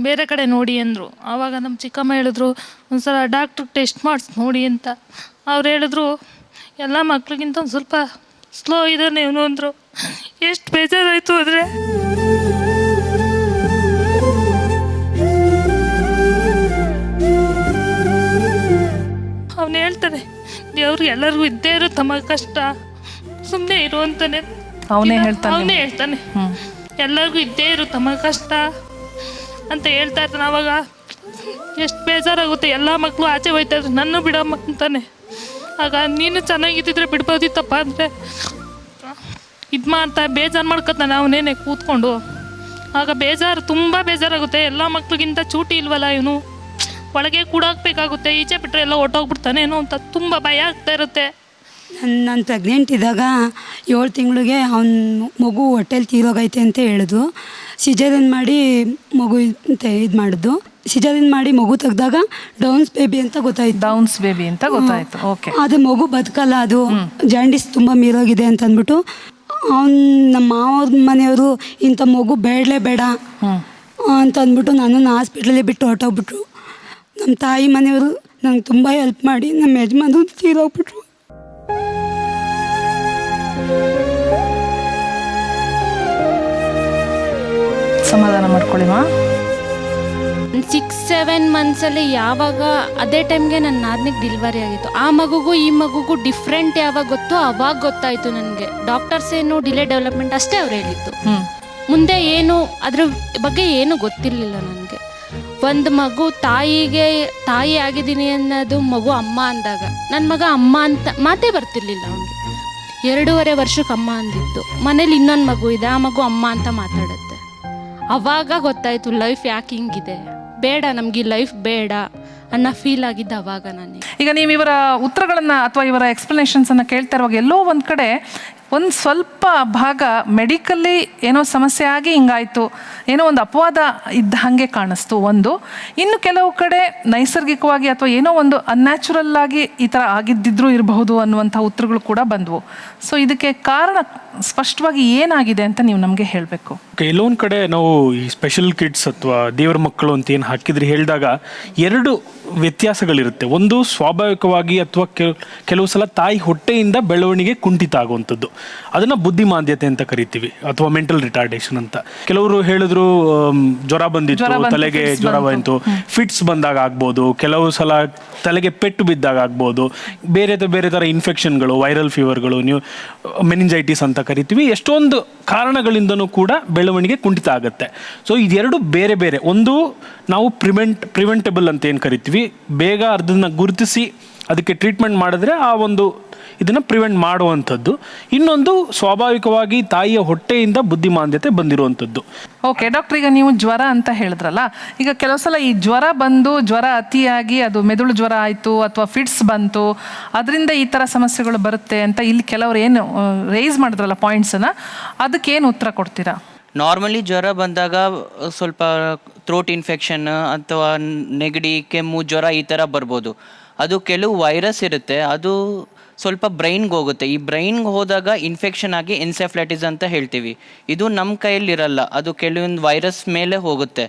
ಬೇರೆ ಕಡೆ ನೋಡಿ ಅಂದರು. ಆವಾಗ ನಮ್ಮ ಚಿಕ್ಕಮ್ಮ ಹೇಳಿದ್ರು ಒಂದು ಸಲ ಡಾಕ್ಟ್ರಿಗೆ ಟೆಸ್ಟ್ ಮಾಡಿಸಿ ನೋಡಿ ಅಂತ. ಅವ್ರು ಹೇಳಿದ್ರು ಎಲ್ಲ ಮಕ್ಳಿಗಿಂತ ಒಂದು ಸ್ವಲ್ಪ ಸ್ಲೋ ಇದ್ದಾನೆ ಇವನು ಅಂದರು. ಎಷ್ಟು ಬೇಜಾರಾಯಿತು ಅಂದರೆ ಅವನು ಹೇಳ್ತಾನೆ, ದೇವ್ರು ಎಲ್ಲರಿಗೂ ಇದ್ದೇ ಇರೋ ತಮ್ಮ ಕಷ್ಟ, ಸುಮ್ಮನೆ ಇರು ಅಂತಾನೆ. ಅವನೇ ಹೇಳ್ತಾನೆ ಎಲ್ಲರಿಗೂ ಇದ್ದೇ ಇರು ತಮ್ಮ ಕಷ್ಟ ಅಂತ ಹೇಳ್ತಾ ಇರ್ತಾನೆ. ಅವಾಗ ಎಷ್ಟು ಬೇಜಾರಾಗುತ್ತೆ. ಎಲ್ಲ ಮಕ್ಕಳು ಆಚೆ ಹೋಯ್ತಾ ಇದ್ರು, ನನ್ನ ಬಿಡಮ್ಮ ಅಂತಾನೆ. ಆಗ ನೀನು ಚೆನ್ನಾಗಿದ್ದಿದ್ರೆ ಬಿಡ್ಬೋದಿತ್ತಪ್ಪ ಅಂದರೆ ಇದು ಮಾಡ್ತಾ ಬೇಜಾರು ಮಾಡ್ಕೊತಾನೆ ಅವನೇನೆ ಕೂತ್ಕೊಂಡು. ಆಗ ತುಂಬ ಬೇಜಾರಾಗುತ್ತೆ. ಎಲ್ಲ ಮಕ್ಳಿಗಿಂತ ಚೂಟಿ ಇಲ್ವಲ್ಲ ಇವನು, ಒಳಗೆ ಕೂಡಾಕ್ಬೇಕಾಗುತ್ತೆ, ಈಚೆ ಬಿಟ್ಟರೆ ಎಲ್ಲ ಹೊಟ್ಟೋಗ್ಬಿಡ್ತಾನೇನೋ ಅಂತ ತುಂಬ ಭಯ ಆಗ್ತಾ ಇರುತ್ತೆ. ನಾನು ಪ್ರೆಗ್ನೆಂಟ್ ಇದ್ದಾಗ 7 ತಿಂಗಳಿಗೆ ಅವ್ನ ಮಗು ಹೊಟ್ಟೆಲಿ ತೀರೋಗೈತೆ ಅಂತ ಹೇಳಿದ್ರು. ಸಿಜರಿನ್ ಮಾಡಿ ಮಗು ಇದು ಮಾಡಿದ್ದು. ಸಿಜರಿನ್ ಮಾಡಿ ಮಗು ತೆಗ್ದಾಗ ಡೌನ್ಸ್ ಬೇಬಿ ಅಂತ ಗೊತ್ತಾಯಿತು. ಓಕೆ. ಅದು ಮಗು ಬದುಕಲ್ಲ, ಅದು ಜಾಂಡಿಸ್ ತುಂಬ ಮೀರೋಗಿದೆ ಅಂತ ಅಂದ್ಬಿಟ್ಟು ನಮ್ಮ ಮಾವ್ರ ಮನೆಯವರು ಇಂಥ ಮಗು ಬೇಡ ಅಂತ ಅಂದ್ಬಿಟ್ಟು ನನ್ನನ್ನು ಹಾಸ್ಪಿಟ್ಲಲ್ಲಿ ಬಿಟ್ಟು ಹೊರಟೋಗ್ಬಿಟ್ರು. ನಮ್ಮ ತಾಯಿ ಮನೆಯವರು ನಂಗೆ ತುಂಬ ಹೆಲ್ಪ್ ಮಾಡಿ ನಮ್ಮ ಯಜಮಾನ್ರು ತೀರೋಗ್ಬಿಟ್ರು. ಸಮಾಧಾನ ಮಾಡ್ಕೊಳ್ಳಿಮ್ಮ. 6-7 ಮಂತ್ಸಲ್ಲಿ ಯಾವಾಗ ಅದೇ ಟೈಮ್ಗೆ ನನ್ನ ನಾದ್ನಿಗೆ ಡೆಲಿವರಿ ಆಗಿತ್ತು. ಆ ಮಗುಗೂ ಈ ಮಗುಗೂ ಡಿಫ್ರೆಂಟ್ ಯಾವಾಗ ಗೊತ್ತು ಅವಾಗ ಗೊತ್ತಾಯಿತು ನನಗೆ. ಡಾಕ್ಟರ್ಸ್ ಏನು ಡಿಲೇ ಡೆವಲಪ್ಮೆಂಟ್ ಅಷ್ಟೇ ಅವ್ರು ಹೇಳಿದ್ದು. ಮುಂದೆ ಏನು ಅದ್ರ ಬಗ್ಗೆ ಏನು ಗೊತ್ತಿರಲಿಲ್ಲ ನನಗೆ. ಒಂದು ಮಗು ತಾಯಿ ಆಗಿದ್ದೀನಿ ಅನ್ನೋದು ಮಗು ಅಮ್ಮ ಅಂದಾಗ ನನ್ನ ಮಗ ಅಮ್ಮ ಅಂತ ಮಾತೇ ಬರ್ತಿರ್ಲಿಲ್ಲ ಅವನಿಗೆ. 2.5 ವರ್ಷಕ್ಕೆ ಅಮ್ಮ ಅಂದಿತ್ತು. ಮನೇಲಿ ಇನ್ನೊಂದು ಮಗು ಇದೆ, ಆ ಮಗು ಅಮ್ಮ ಅಂತ ಮಾತಾಡುತ್ತೆ. ಅವಾಗ ಗೊತ್ತಾಯಿತು ಲೈಫ್ ಯಾಕೆ ಹಿಂಗಿದೆ, ಬೇಡ ನಮ್ಗೆ ಈ ಲೈಫ್ ಬೇಡ ಅನ್ನೋ ಫೀಲ್ ಆಗಿದ್ದು ಅವಾಗ ನನಗೆ. ಈಗ ನೀವು ಇವರ ಉತ್ತರಗಳನ್ನು ಅಥವಾ ಇವರ ಎಕ್ಸ್ಪ್ಲನೇಷನ್ಸನ್ನು ಕೇಳ್ತಾ ಇರುವಾಗ ಎಲ್ಲೋ ಒಂದು ಕಡೆ ಒಂದು ಸ್ವಲ್ಪ ಭಾಗ ಮೆಡಿಕಲ್ಲಿ ಏನೋ ಸಮಸ್ಯೆ ಆಗಿ ಹಿಂಗಾಯಿತು, ಏನೋ ಒಂದು ಅಪವಾದ ಇದ್ದ ಹಾಗೆ ಕಾಣಿಸ್ತು ಒಂದು. ಇನ್ನು ಕೆಲವು ಕಡೆ ನೈಸರ್ಗಿಕವಾಗಿ ಅಥವಾ ಏನೋ ಒಂದು ಅನ್ಯಾಚುರಲ್ ಆಗಿ ಈ ಥರ ಆಗಿದ್ದಿದ್ರೂ ಇರಬಹುದು ಅನ್ನುವಂಥ ಉತ್ತರಗಳು ಕೂಡ ಬಂದವು. ಸೊ ಇದಕ್ಕೆ ಕಾರಣ ಸ್ಪಷ್ಟವಾಗಿ ಏನಾಗಿದೆ ಅಂತ ನೀವು ನಮಗೆ ಹೇಳಬೇಕು. ಕೆಲವೊಂದು ಕಡೆ ನಾವು ಈ ಸ್ಪೆಷಲ್ ಕಿಡ್ಸ್ ಅಥವಾ ದೇವರ ಮಕ್ಕಳು ಅಂತ ಏನು ಹಾಕಿದ್ರಿ ಹೇಳಿದಾಗ 2 ವ್ಯತ್ಯಾಸಗಳಿರುತ್ತೆ. ಒಂದು ಸ್ವಾಭಾವಿಕವಾಗಿ ಅಥವಾ ಕೆಲವು ಸಲ ತಾಯಿ ಹೊಟ್ಟೆಯಿಂದ ಬೆಳವಣಿಗೆ ಕುಂಠಿತ ಆಗುವಂಥದ್ದು, ಅದನ್ನು ಬುದ್ಧಿಮಾಂದ್ಯತೆ ಅಂತ ಕರಿತೀವಿ ಅಥವಾ ಮೆಂಟಲ್ ರಿಟಾರ್ಡೇಷನ್ ಅಂತ. ಕೆಲವರು ಹೇಳಿದ್ರು ಜ್ವರ ಬಂದಿತ್ತು, ತಲೆಗೆ ಜ್ವರ ಬಂತು, ಫಿಟ್ಸ್ ಬಂದಾಗ ಆಗ್ಬೋದು, ಕೆಲವು ಸಲ ತಲೆಗೆ ಪೆಟ್ಟು ಬಿದ್ದಾಗ ಆಗ್ಬೋದು, ಬೇರೆ ಥರ ಇನ್ಫೆಕ್ಷನ್ಗಳು, ವೈರಲ್ ಫೀವರ್ಗಳು, ನೀವು ಮೆನಿಂಜೈಟಿಸ್ ಅಂತ ಕರಿತೀವಿ. ಎಷ್ಟೊಂದು ಕಾರಣಗಳಿಂದನೂ ಕೂಡ ಬೆಳವಣಿಗೆ ಕುಂಠಿತ ಆಗುತ್ತೆ. ಸೊ ಇದೆರಡು ಬೇರೆ ಬೇರೆ. ಒಂದು ನಾವು ಪ್ರಿವೆಂಟಬಲ್ ಅಂತ ಏನು ಕರಿತೀವಿ, ಬೇಗ ಅದನ್ನು ಗುರುತಿಸಿ ಅದಕ್ಕೆ ಟ್ರೀಟ್ಮೆಂಟ್ ಮಾಡಿದ್ರೆ ಆ ಒಂದು ಇದನ್ನು ಪ್ರಿವೆಂಟ್ ಮಾಡುವಂಥದ್ದು. ಇನ್ನೊಂದು ಸ್ವಾಭಾವಿಕವಾಗಿ ತಾಯಿಯ ಹೊಟ್ಟೆಯಿಂದ ಬುದ್ಧಿಮಾಂದ್ಯತೆ ಬಂದಿರುವಂಥದ್ದು. ಓಕೆ ಡಾಕ್ಟರ್, ಈಗ ನೀವು ಜ್ವರ ಅಂತ ಹೇಳಿದ್ರಲ್ಲ, ಈಗ ಕೆಲವು ಸಲ ಈ ಜ್ವರ ಅತಿಯಾಗಿ ಅದು ಮೆದುಳು ಜ್ವರ ಆಯಿತು ಅಥವಾ ಫಿಟ್ಸ್ ಬಂತು, ಅದರಿಂದ ಈ ಥರ ಸಮಸ್ಯೆಗಳು ಬರುತ್ತೆ ಅಂತ ಇಲ್ಲಿ ಕೆಲವರು ಏನು ರೇಸ್ ಮಾಡಿದ್ರಲ್ಲ ಪಾಯಿಂಟ್ಸನ್ನು, ಅದಕ್ಕೇನು ಉತ್ತರ ಕೊಡ್ತೀರಾ? ನಾರ್ಮಲಿ ಜ್ವರ ಬಂದಾಗ ಸ್ವಲ್ಪ ಥ್ರೋಟ್ ಇನ್ಫೆಕ್ಷನ್ ಅಥವಾ ನೆಗಡಿ, ಕೆಮ್ಮು, ಜ್ವರ ಈ ಥರ ಬರ್ಬೋದು. ಅದು ಕೆಲವು ವೈರಸ್ ಇರುತ್ತೆ, ಅದು ಸ್ವಲ್ಪ ಬ್ರೈನ್ಗೆ ಹೋಗುತ್ತೆ. ಈ ಬ್ರೈನ್ಗೆ ಹೋದಾಗ ಇನ್ಫೆಕ್ಷನ್ ಆಗಿ ಎನ್ಸೆಫ್ಲೈಟಿಸ್ ಅಂತ ಹೇಳ್ತೀವಿ. ಇದು ನಮ್ಮ ಕೈಯಲ್ಲಿರಲ್ಲ, ಅದು ಕೆಲವೊಂದು ವೈರಸ್ ಮೇಲೆ ಹೋಗುತ್ತೆ.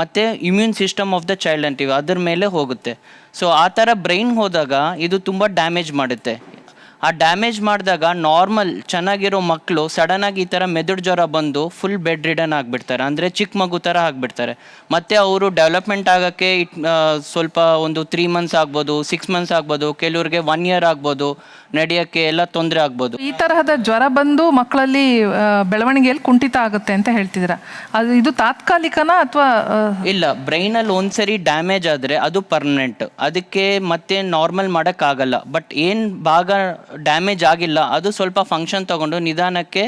ಮತ್ತು immune system of the child ಅಂತೀವಿ, ಅದ್ರ ಮೇಲೆ ಹೋಗುತ್ತೆ. ಸೊ ಆ ಥರ ಬ್ರೈನ್ಗೆ ಹೋದಾಗ ಇದು ತುಂಬ ಡ್ಯಾಮೇಜ್ ಮಾಡುತ್ತೆ. ಆ ಡ್ಯಾಮೇಜ್ ಮಾಡಿದಾಗ ನಾರ್ಮಲ್ ಚೆನ್ನಾಗಿರೋ ಮಕ್ಕಳು ಸಡನ್ನಾಗಿ ಈ ಥರ ಮೆದುಳು ಜ್ವರ ಬಂದು ಫುಲ್ ಬೆಡ್ ರಿಡನ್ ಆಗಿಬಿಡ್ತಾರೆ, ಅಂದರೆ ಚಿಕ್ಕ ಮಗು ಥರ ಆಗಿಬಿಡ್ತಾರೆ. ಮತ್ತು ಅವರು ಡೆವಲಪ್ಮೆಂಟ್ ಆಗೋಕ್ಕೆ ಸ್ವಲ್ಪ ಒಂದು 3 ಮಂತ್ಸ್ ಆಗ್ಬೋದು, 6 ಮಂತ್ಸ್ ಆಗ್ಬೋದು, ಕೆಲವ್ರಿಗೆ 1 year ಆಗ್ಬೋದು, ನಡೆಯೋಕ್ಕೆ ಎಲ್ಲ ತೊಂದರೆ ಆಗ್ಬೋದು. ಈ ತರಹದ ಜ್ವರ ಬಂದು ಮಕ್ಕಳಲ್ಲಿ ಬೆಳವಣಿಗೆಯಲ್ಲಿ ಕುಂಠಿತ ಆಗುತ್ತೆ ಅಂತ ಹೇಳ್ತಿದ್ದೀರಾ. ಇದು ತಾತ್ಕಾಲಿಕನಾ ಅಥವಾ ಇಲ್ಲ, ಬ್ರೈನಲ್ಲಿ ಒಂದ್ಸರಿ ಡ್ಯಾಮೇಜ್ ಆದರೆ ಅದು ಪರ್ಮನೆಂಟ್, ಅದಕ್ಕೆ ಮತ್ತೆ ನಾರ್ಮಲ್ ಮಾಡೋಕ್ಕಾಗಲ್ಲ. ಬಟ್ ಏನು ಭಾಗ ಡ್ಯಾಮೇಜ್ ಆಗಿಲ್ಲ ಅದು ಸ್ವಲ್ಪ ಫಂಕ್ಷನ್ ತಗೊಂಡು ನಿಧಾನಕ್ಕೆ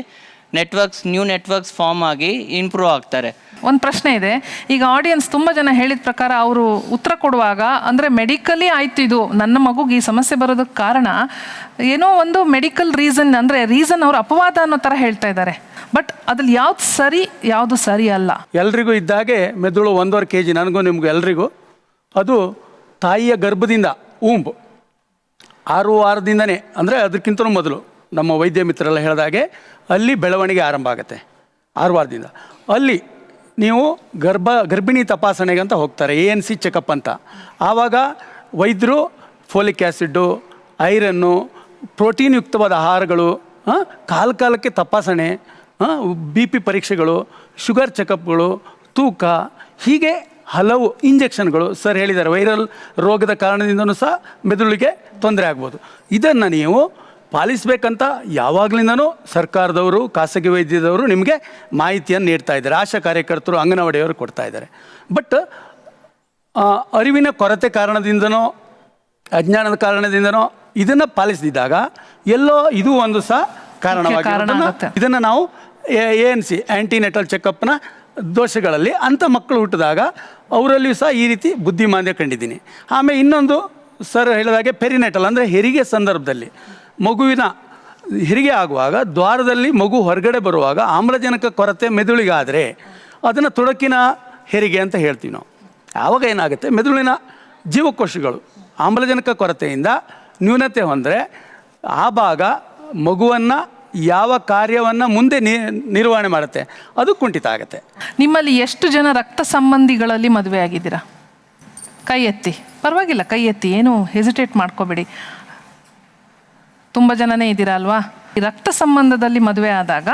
ನ್ಯೂ ನೆಟ್ವರ್ಕ್ಸ್ ಫಾರ್ಮ್ ಆಗಿ ಇಂಪ್ರೂವ್ ಆಗ್ತಾರೆ. ಒಂದು ಪ್ರಶ್ನೆ ಇದೆ, ಈಗ ಆಡಿಯನ್ಸ್ ತುಂಬ ಜನ ಹೇಳಿದ ಪ್ರಕಾರ ಅವರು ಉತ್ತರ ಕೊಡುವಾಗ ಅಂದರೆ ಮೆಡಿಕಲಿ ಆಯ್ತು, ಇದು ನನ್ನ ಮಗುಗೆ ಈ ಸಮಸ್ಯೆ ಬರೋದಕ್ಕೆ ಕಾರಣ ಏನೋ ಒಂದು ಮೆಡಿಕಲ್ ರೀಸನ್, ಅಂದರೆ ರೀಸನ್ ಅವರು ಅಪವಾದ ಅನ್ನೋ ಥರ ಹೇಳ್ತಾ ಇದ್ದಾರೆ. ಬಟ್ ಅದ್ರಲ್ಲಿ ಯಾವ್ದು ಸರಿ ಯಾವುದು ಸರಿ ಅಲ್ಲ. ಎಲ್ರಿಗೂ ಇದ್ದಾಗೆ ಮೆದುಳು 1.5 kg, ನನಗೂ ನಿಮಗೂ ಎಲ್ರಿಗೂ. ಅದು ತಾಯಿಯ ಗರ್ಭದಿಂದ 6 ವಾರದಿಂದನೇ, ಅಂದರೆ ಅದಕ್ಕಿಂತಲೂ ಮೊದಲು ನಮ್ಮ ವೈದ್ಯ ಮಿತ್ರರೆಲ್ಲ ಹೇಳಿದಾಗೆ ಅಲ್ಲಿ ಬೆಳವಣಿಗೆ ಆರಂಭ ಆಗುತ್ತೆ 6 ವಾರದಿಂದ. ಅಲ್ಲಿ ನೀವು ಗರ್ಭಿಣಿ ತಪಾಸಣೆಗೆ ಅಂತ ಹೋಗ್ತಾರೆ, ANC ಚೆಕಪ್ ಅಂತ. ಆವಾಗ ವೈದ್ಯರು ಫೋಲಿಕ್ ಆ್ಯಸಿಡ್ಡು, ಐರನ್ನು, ಪ್ರೋಟೀನ್ ಯುಕ್ತವಾದ ಆಹಾರಗಳು, ಕಾಲಕ್ಕೆ ತಪಾಸಣೆ, BP ಪರೀಕ್ಷೆಗಳು, ಶುಗರ್ ಚೆಕಪ್ಗಳು, ತೂಕ, ಹೀಗೆ ಹಲವು ಇಂಜೆಕ್ಷನ್ಗಳು. ಸರ್ ಹೇಳಿದ್ದಾರೆ ವೈರಲ್ ರೋಗದ ಕಾರಣದಿಂದನೂ ಸಹ ಮೆದುಳಿಗೆ ತೊಂದರೆ ಆಗ್ಬೋದು. ಇದನ್ನು ನೀವು ಪಾಲಿಸಬೇಕಂತ ಯಾವಾಗಲಿಂದನೂ ಸರ್ಕಾರದವರು, ಖಾಸಗಿ ವೈದ್ಯದವರು ನಿಮಗೆ ಮಾಹಿತಿಯನ್ನು ನೀಡ್ತಾ ಇದ್ದಾರೆ. ಆಶಾ ಕಾರ್ಯಕರ್ತರು, ಅಂಗನವಾಡಿಯವರು ಕೊಡ್ತಾ ಇದ್ದಾರೆ. ಬಟ್ ಅರಿವಿನ ಕೊರತೆ ಕಾರಣದಿಂದನೋ ಅಜ್ಞಾನದ ಕಾರಣದಿಂದನೋ ಇದನ್ನು ಪಾಲಿಸದಿದ್ದಾಗ ಎಲ್ಲೋ ಇದು ಒಂದು ಸಹ ಕಾರಣವಾಗಿ ಇದನ್ನು ನಾವು ANC ಆ್ಯಂಟಿನೆಟಲ್ ಚೆಕಪ್ನ ದೋಷಗಳಲ್ಲಿ ಅಂಥ ಮಕ್ಕಳು ಹುಟ್ಟಿದಾಗ ಅವರಲ್ಲಿಯೂ ಸಹ ಈ ರೀತಿ ಬುದ್ಧಿಮಾಂದ್ಯ ಕಂಡಿದ್ದೀನಿ. ಆಮೇಲೆ ಇನ್ನೊಂದು ಸರ್ ಹೇಳಿದಾಗೆ ಪೆರಿನೆಟಲ್, ಅಂದರೆ ಹೆರಿಗೆ ಸಂದರ್ಭದಲ್ಲಿ ಮಗುವಿನ ಹೆರಿಗೆ ಆಗುವಾಗ ದ್ವಾರದಲ್ಲಿ ಮಗು ಹೊರಗಡೆ ಬರುವಾಗ ಆಮ್ಲಜನಕ ಕೊರತೆ ಮೆದುಳಿಗಾದರೆ ಅದನ್ನು ತುಡಕಿನ ಹೆರಿಗೆ ಅಂತ ಹೇಳ್ತೀವಿ ನಾವು. ಆವಾಗ ಏನಾಗುತ್ತೆ, ಮೆದುಳಿನ ಜೀವಕೋಶಗಳು ಆಮ್ಲಜನಕ ಕೊರತೆಯಿಂದ ನ್ಯೂನತೆ ಹೊಂದರೆ ಆ ಭಾಗ ಮಗುವನ್ನು ಯಾವ ಕಾರ್ಯವನ್ನು ಮುಂದೆ ನಿರ್ವಹಣೆ ಮಾಡುತ್ತೆ ಅದು ಕುಂಠಿತ ಆಗುತ್ತೆ. ನಿಮ್ಮಲ್ಲಿ ಎಷ್ಟು ಜನ ರಕ್ತ ಸಂಬಂಧಿಗಳಲ್ಲಿ ಮದುವೆ ಆಗಿದ್ದೀರಾ? ಕೈ ಎತ್ತಿ, ಪರವಾಗಿಲ್ಲ ಕೈ ಎತ್ತಿ, ಏನು ಹೆಸಿಟೇಟ್ ಮಾಡ್ಕೋಬೇಡಿ. ತುಂಬ ಜನನೇ ಇದ್ದೀರಾ ಅಲ್ವಾ? ರಕ್ತ ಸಂಬಂಧದಲ್ಲಿ ಮದುವೆ ಆದಾಗ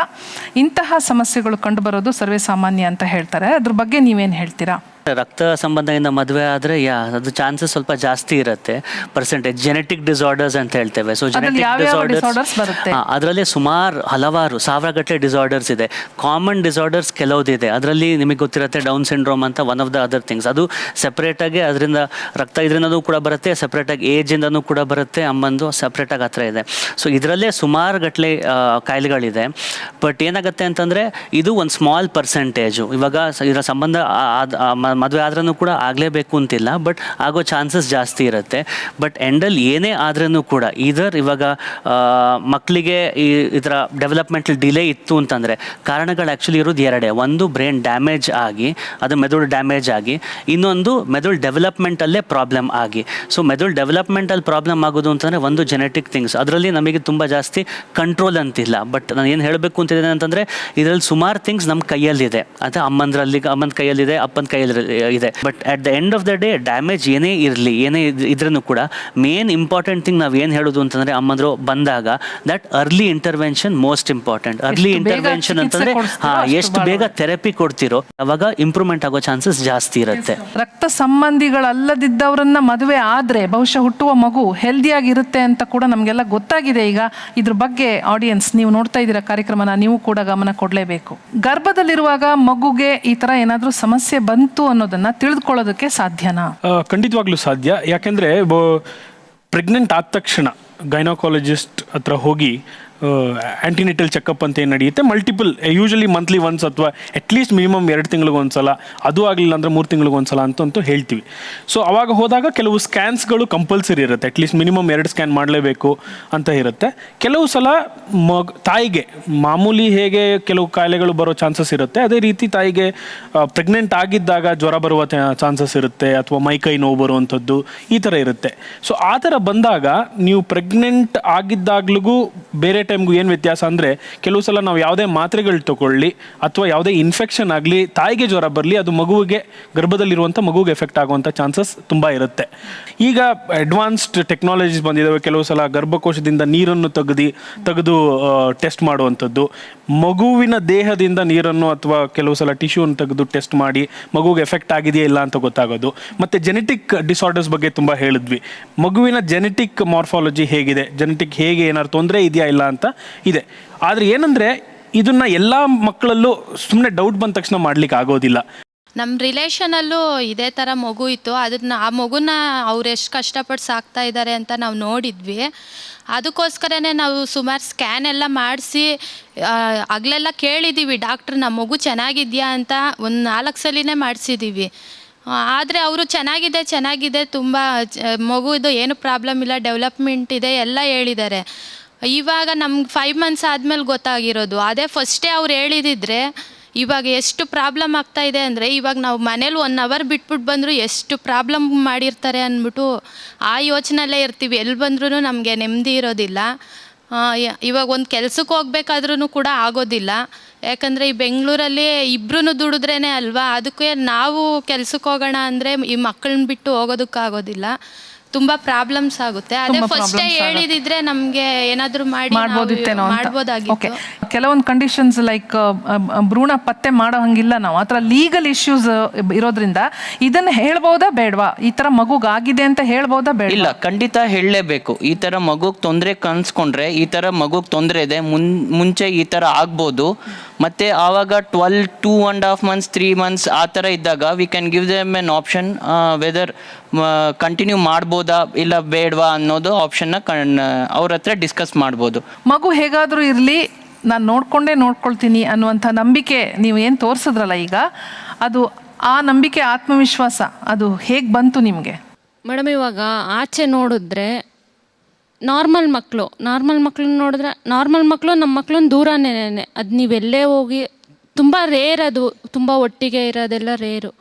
ಇಂತಹ ಸಮಸ್ಯೆಗಳು ಕಂಡುಬರೋದು ಸರ್ವೇ ಸಾಮಾನ್ಯ ಅಂತ ಹೇಳ್ತಾರೆ. ಅದ್ರ ಬಗ್ಗೆ ನೀವೇನು ಹೇಳ್ತೀರಾ? ರಕ್ತ ಸಂಬಂಧದಿಂದ ಮದುವೆ ಆದರೆ ಅದು ಚಾನ್ಸಸ್ ಸ್ವಲ್ಪ ಜಾಸ್ತಿ ಇರುತ್ತೆ ಪರ್ಸೆಂಟೇಜ್. ಜೆನೆಟಿಕ್ ಡಿಸಾರ್ಡರ್ಸ್ ಅಂತ ಹೇಳ್ತೇವೆ. ಸೊ ಅದ್ರಲ್ಲಿ ಜೆನೆಟಿಕ್ ಯಾವ್ಯಾವ ಡಿಸಾರ್ಡರ್ಸ್ disorders ಬರುತ್ತೆ? ಅದರಲ್ಲಿ ಹಲವಾರು ಸಾವಿರಗಟ್ಟಲೆ ಡಿಸಾರ್ಡರ್ಸ್ ಇದೆ. ಕಾಮನ್ ಡಿಸಾರ್ಡರ್ಸ್ ಕೆಲವುದಿದೆ. ಅದರಲ್ಲಿ ನಿಮಗೆ ಗೊತ್ತಿರುತ್ತೆ ಡೌನ್ ಸಿಂಡ್ರೋಮ್ ಅಂತ one of the other things. ಅದು ಸೆಪ್ರೇಟಾಗಿ ಅದರಿಂದ ರಕ್ತ ಇದರಿಂದನೂ ಕೂಡ ಬರುತ್ತೆ, ಸೆಪ್ರೇಟಾಗಿ ಏಜಿಂದನೂ ಕೂಡ ಬರುತ್ತೆ, ಅಮ್ಮಂದು ಸೆಪ್ರೇಟಾಗಿ ಆ ಥರ ಇದೆ. ಸೊ ಇದರಲ್ಲೇ ಸುಮಾರು ಗಟ್ಟಲೆ ಕಾಯಿಲೆಗಳಿದೆ. ಬಟ್ ಏನಾಗುತ್ತೆ ಅಂತಂದರೆ ಇದು ಒಂದು ಸ್ಮಾಲ್ ಪರ್ಸೆಂಟೇಜು. ಇವಾಗ ಇದರ ಸಂಬಂಧ ಮದುವೆ ಆದ್ರೂ ಕೂಡ ಆಗಲೇಬೇಕು ಅಂತಿಲ್ಲ, ಬಟ್ ಆಗೋ ಚಾನ್ಸಸ್ ಜಾಸ್ತಿ ಇರುತ್ತೆ. ಬಟ್ ಎಂಡಲ್ಲಿ ಏನೇ ಆದ್ರೂ ಕೂಡ ಇವಾಗ ಮಕ್ಕಳಿಗೆ ಈ ಥರ ಡೆವಲಪ್ಮೆಂಟಲ್ ಡಿಲೇ ಇತ್ತು ಅಂತಂದರೆ ಕಾರಣಗಳು ಆ್ಯಕ್ಚುಲಿ ಇರೋದು ಎರಡೇ. ಒಂದು ಬ್ರೈನ್ ಡ್ಯಾಮೇಜ್ ಆಗಿ, ಅದು ಮೆದುಳು ಡ್ಯಾಮೇಜ್ ಆಗಿ, ಇನ್ನೊಂದು ಮೆದುಳು ಡೆವಲಪ್ಮೆಂಟಲ್ಲೇ ಪ್ರಾಬ್ಲಮ್ ಆಗಿ. ಸೊ ಮೆದುಳು ಡೆವಲಪ್ಮೆಂಟಲ್ಲಿ ಪ್ರಾಬ್ಲಮ್ ಆಗೋದು ಅಂತಂದರೆ ಒಂದು ಜೆನೆಟಿಕ್ ಥಿಂಗ್ಸ್. ಅದರಲ್ಲಿ ನಮಗೆ ತುಂಬ ಜಾಸ್ತಿ ಕಂಟ್ರೋಲ್ ಅಂತಿಲ್ಲ. ಬಟ್ ನಾನು ಏನು ಹೇಳಬೇಕು ಅಂತಿದ್ದೇನೆ ಅಂತಂದರೆ ಇದರಲ್ಲಿ ಸುಮಾರು ಥಿಂಗ್ಸ್ ನಮ್ಮ ಕೈಯಲ್ಲಿದೆ. ಅದು ಅಮ್ಮನ ಕೈಯಲ್ಲಿದೆ, ಅಪ್ಪನ ಕೈಯಲ್ಲಿ ಇದೆ. But at the end of the day damage ಏನೇ ಇರಲಿ, ಏನೇ ಇದ್ರೂ ಕೂಡ ಮೇನ್ ಇಂಪಾರ್ಟೆಂಟ್ ಥಿಂಗ್ ನಾವು ಏನು ಹೇಳೋದು ಅಂತಂದರೆ ಅಮ್ಮಂದ್ರು ಬಂದಾಗ that early intervention most important. Early intervention ಅಂತಂದರೆ ಎಷ್ಟು ಬೇಗ ಥೆರಪಿ ಕೊಡ್ತಿರೋ ಅವಾಗ ಇಂಪ್ರೂವ್ಮೆಂಟ್ ಆಗೋ ಚಾನ್ಸಸ್ ಜಾಸ್ತಿ ಇರುತ್ತೆ. ರಕ್ತ ಸಂಬಂಧಿಗಳಲ್ಲದಿದ್ದವರನ್ನ ಮದುವೆ ಆದ್ರೆ ಬಹುಶಃ ಹುಟ್ಟುವ ಮಗು ಹೆಲ್ದಿಯಾಗಿರುತ್ತೆ ಅಂತ ಕೂಡ ನಮಗೆಲ್ಲ ಗೊತ್ತಾಗಿದೆ. ಈಗ ಇದ್ರ ಬಗ್ಗೆ ಆಡಿಯನ್ಸ್, ನೀವು ನೋಡ್ತಾ ಇದ್ದೀರಾ ಕಾರ್ಯಕ್ರಮನ, ನೀವು ಕೂಡ ಗಮನ ಕೊಡಲೇಬೇಕು. ಗರ್ಭದಲ್ಲಿರುವಾಗ ಮಗುಗೆ ಈ ತರ ಏನಾದರೂ ಸಮಸ್ಯೆ ಬಂತು ಅನ್ನೋದನ್ನ ತಿಳಿದುಕೊಳ್ಳೋದಕ್ಕೆ ಸಾಧ್ಯನಾ? ಖಂಡಿತವಾಗ್ಲೂ ಸಾಧ್ಯ. ಯಾಕೆಂದರೆ ಪ್ರೆಗ್ನೆಂಟ್ ಆದ ತಕ್ಷಣ ಗೈನಕಾಲಜಿಸ್ಟ್ ಹತ್ರ ಹೋಗಿ ಆ್ಯಂಟಿನೆಟಲ್ ಚೆಕಪ್ ಅಂತ ಏನು ನಡೆಯುತ್ತೆ, ಮಲ್ಟಿಪಲ್ ಯೂಶಲಿ ಮಂತ್ಲಿ ಒನ್ಸ್ ಅಥವಾ ಅಟ್ಲೀಸ್ಟ್ ಮಿನಿಮಮ್ 2 ತಿಂಗಳಿಗೊಂದ್ಸಲ, ಅದು ಆಗಲಿಲ್ಲ ಅಂದರೆ 3 ತಿಂಗಳಿಗೊಂದ್ಸಲ ಅಂತಂತೂ ಹೇಳ್ತೀವಿ. ಸೊ ಅವಾಗ ಹೋದಾಗ ಕೆಲವು ಸ್ಕ್ಯಾನ್ಸ್ಗಳು ಕಂಪಲ್ಸರಿ ಇರುತ್ತೆ. ಅಟ್ಲೀಸ್ಟ್ ಮಿನಿಮಮ್ 2 ಸ್ಕ್ಯಾನ್ ಮಾಡಲೇಬೇಕು ಅಂತ ಇರುತ್ತೆ. ಕೆಲವು ಸಲ ತಾಯಿಗೆ ಮಾಮೂಲಿ ಹೇಗೆ ಕೆಲವು ಕಾಯಿಲೆಗಳು ಬರೋ ಚಾನ್ಸಸ್ ಇರುತ್ತೆ, ಅದೇ ರೀತಿ ತಾಯಿಗೆ ಪ್ರೆಗ್ನೆಂಟ್ ಆಗಿದ್ದಾಗ ಜ್ವರ ಬರುವ ಚಾನ್ಸಸ್ ಇರುತ್ತೆ, ಅಥವಾ ಮೈಕೈ ನೋವು ಬರುವಂಥದ್ದು ಈ ಥರ ಇರುತ್ತೆ. ಸೊ ಆ ಥರ ಬಂದಾಗ ನೀವು ಪ್ರೆಗ್ನೆಂಟ್ ಆಗಿದ್ದಾಗ್ಲಿಗೂ ಬೇರೆ ಟೈಮ್ಗೂ ಏನು ವ್ಯತ್ಯಾಸ ಅಂದರೆ, ಕೆಲವು ಸಲ ನಾವು ಯಾವುದೇ ಮಾತ್ರೆಗಳು ತಗೊಳ್ಳಿ ಅಥವಾ ಯಾವುದೇ ಇನ್ಫೆಕ್ಷನ್ ಆಗಲಿ, ತಾಯಿಗೆ ಜ್ವರ ಬರಲಿ, ಅದು ಮಗುವಿಗೆ, ಗರ್ಭದಲ್ಲಿರುವಂಥ ಮಗುವಿಗೆ ಎಫೆಕ್ಟ್ ಆಗುವಂಥ ಚಾನ್ಸಸ್ ತುಂಬ ಇರುತ್ತೆ. ಈಗ ಅಡ್ವಾನ್ಸ್ಡ್ ಟೆಕ್ನಾಲಜೀಸ್ ಬಂದಿದ್ದಾವೆ. ಕೆಲವು ಸಲ ಗರ್ಭಕೋಶದಿಂದ ನೀರನ್ನು ತೆಗೆದು ಟೆಸ್ಟ್ ಮಾಡುವಂಥದ್ದು, ಮಗುವಿನ ದೇಹದಿಂದ ನೀರನ್ನು ಅಥವಾ ಕೆಲವು ಸಲ ಟಿಶ್ಯೂವನ್ನು ತೆಗೆದು ಟೆಸ್ಟ್ ಮಾಡಿ ಮಗುವಿಗೆ ಎಫೆಕ್ಟ್ ಆಗಿದೆಯಾ ಇಲ್ಲ ಅಂತ ಗೊತ್ತಾಗೋದು. ಮತ್ತು ಜೆನೆಟಿಕ್ ಡಿಸಾರ್ಡರ್ಸ್ ಬಗ್ಗೆ ತುಂಬ ಹೇಳಿದ್ವಿ. ಮಗುವಿನ ಜೆನೆಟಿಕ್ ಮಾರ್ಫಾಲಜಿ ಹೇಗಿದೆ, ಜೆನೆಟಿಕ್ ಹೇಗೆ ಏನಾದ್ರು ತೊಂದರೆ ಇದೆಯಾ ಇಲ್ಲ ಅಂತ ಇದೆ. ಆದರೆ ಏನಂದರೆ ಇದನ್ನ ಎಲ್ಲ ಮಕ್ಕಳಲ್ಲೂ ಸುಮ್ಮನೆ ಡೌಟ್ ಬಂದ ತಕ್ಷಣ ಮಾಡ್ಲಿಕ್ಕೆ ಆಗೋದಿಲ್ಲ. ನಮ್ಮ ರಿಲೇಷನಲ್ಲೂ ಇದೇ ಥರ ಮಗು ಇತ್ತು. ಆ ಮಗುನ ಅವ್ರು ಎಷ್ಟು ಕಷ್ಟಪಟ್ಟು ಸಾಕ್ತಾ ಇದ್ದಾರೆ ಅಂತ ನಾವು ನೋಡಿದ್ವಿ. ಅದಕ್ಕೋಸ್ಕರನೇ ನಾವು ಸುಮಾರು ಸ್ಕ್ಯಾನ್ ಎಲ್ಲ ಮಾಡಿಸಿ ಹಗಲೆಲ್ಲ ಕೇಳಿದ್ದೀವಿ ಡಾಕ್ಟ್ರ್, ನಮ್ಮ ಮಗು ಚೆನ್ನಾಗಿದೆಯಾ ಅಂತ ಒಂದು 4 ಸಲಿನೇ ಮಾಡಿಸಿದ್ದೀವಿ. ಆದರೆ ಅವರು ಚೆನ್ನಾಗಿದೆ, ತುಂಬ ಮಗುದು ಏನು ಪ್ರಾಬ್ಲಮ್ ಇಲ್ಲ, ಡೆವಲಪ್ಮೆಂಟ್ ಇದೆ ಎಲ್ಲ ಹೇಳಿದ್ದಾರೆ. ಇವಾಗ ನಮ್ಗೆ 5 ಮಂತ್ಸ್ ಆದಮೇಲೆ ಗೊತ್ತಾಗಿರೋದು. ಅದೇ ಫಸ್ಟೇ ಅವ್ರು ಹೇಳಿದಿದ್ರೆ ಇವಾಗ ಎಷ್ಟು ಪ್ರಾಬ್ಲಮ್ ಆಗ್ತಾಯಿದೆ ಅಂದರೆ, ಇವಾಗ ನಾವು ಮನೇಲಿ 1 ಅವರ್ ಬಿಟ್ಬಿಟ್ಟು ಬಂದರೂ ಎಷ್ಟು ಪ್ರಾಬ್ಲಮ್ ಮಾಡಿರ್ತಾರೆ ಅಂದ್ಬಿಟ್ಟು ಆ ಯೋಚನೆಯಲ್ಲೇ ಇರ್ತೀವಿ. ಎಲ್ಲಿ ಬಂದ್ರೂ ನಮಗೆ ನೆಮ್ಮದಿ ಇರೋದಿಲ್ಲ. ಇವಾಗ ಒಂದು ಕೆಲ್ಸಕ್ಕೆ ಹೋಗ್ಬೇಕಾದ್ರೂ ಕೂಡ ಆಗೋದಿಲ್ಲ. ಯಾಕಂದರೆ ಈ ಬೆಂಗಳೂರಲ್ಲಿ ಇಬ್ಬರೂ ದುಡಿದ್ರೇ ಅಲ್ವಾ, ಅದಕ್ಕೆ ನಾವು ಕೆಲ್ಸಕ್ಕೆ ಹೋಗೋಣ ಅಂದರೆ ಈ ಮಕ್ಕಳನ್ನ ಬಿಟ್ಟು ಹೋಗೋದಕ್ಕಾಗೋದಿಲ್ಲ. ತುಂಬ ಪ್ರಾಬ್ಲಮ್ಸ್ ಆಗುತ್ತೆ. ಅದೇ ಫಸ್ಟೇ ಹೇಳಿದಿದ್ರೆ ನಮಗೆ ಏನಾದರೂ ಮಾಡ್ಬೋದಿತ್ತೇನೋ ಅಂತ. ಮಾಡ್ಬೋದಾಗಿತ್ತು. ಕೆಲವೊಂದು ಕಂಡೀಷನ್ಸ್ ಲೈಕ್ ಭ್ರೂಣ ಪತ್ತೆ ಮಾಡೋ ಹಂಗಿಲ್ಲ ನಾವು, ಆ ಥರ ಲೀಗಲ್ ಇಶ್ಯೂಸ್ ಇರೋದ್ರಿಂದ ಇದನ್ನ ಹೇಳ್ಬೋದಾ ಬೇಡವಾ? ಈ ಥರ ಮಗುಗಾಗಿದೆ ಅಂತ ಹೇಳ್ಬೋದಾ ಬೇಡ? ಇಲ್ಲ, ಖಂಡಿತ ಹೇಳಲೇಬೇಕು. ಈ ಥರ ಮಗುಗೆ ತೊಂದರೆ ಕನ್ಸ್ಕೊಂಡ್ರೆ ಈ ಥರ ಮಗುಗೆ ತೊಂದರೆ ಇದೆ, ಮುಂಚೆ ಈ ಥರ ಆಗ್ಬೋದು. ಮತ್ತು ಆವಾಗ 2.5 months 3 months ಆ ಥರ ಇದ್ದಾಗ we can give them an option whether continue ಮಾಡ್ಬೋದಾ ಇಲ್ಲ ಬೇಡವಾ ಅನ್ನೋದು ಆಪ್ಷನ್ನ ಅವ್ರ ಹತ್ರ ಡಿಸ್ಕಸ್ ಮಾಡ್ಬೋದು. ಮಗು ಹೇಗಾದರೂ ಇರಲಿ, ನಾನು ನೋಡ್ಕೊಳ್ತೀನಿ ಅನ್ನುವಂಥ ನಂಬಿಕೆ ನೀವು ಏನು ತೋರಿಸಿದ್ರಲ್ಲ ಈಗ, ಅದು ಆ ನಂಬಿಕೆ, ಆತ್ಮವಿಶ್ವಾಸ ಅದು ಹೇಗೆ ಬಂತು ನಿಮಗೆ? ಮೇಡಮ್, ಇವಾಗ ಆಚೆ ನೋಡಿದ್ರೆ ನಾರ್ಮಲ್ ಮಕ್ಕಳು ನೋಡಿದ್ರೆ ನಾರ್ಮಲ್ ಮಕ್ಕಳು ನಮ್ಮ ಮಕ್ಕಳನ್ನ ದೂರನೇ. ಅದು ನೀವೆಲ್ಲೇ ಹೋಗಿ ತುಂಬ ರೇರ್, ಅದು ತುಂಬ ಒಟ್ಟಿಗೆ ಇರೋದೆಲ್ಲ ರೇರು.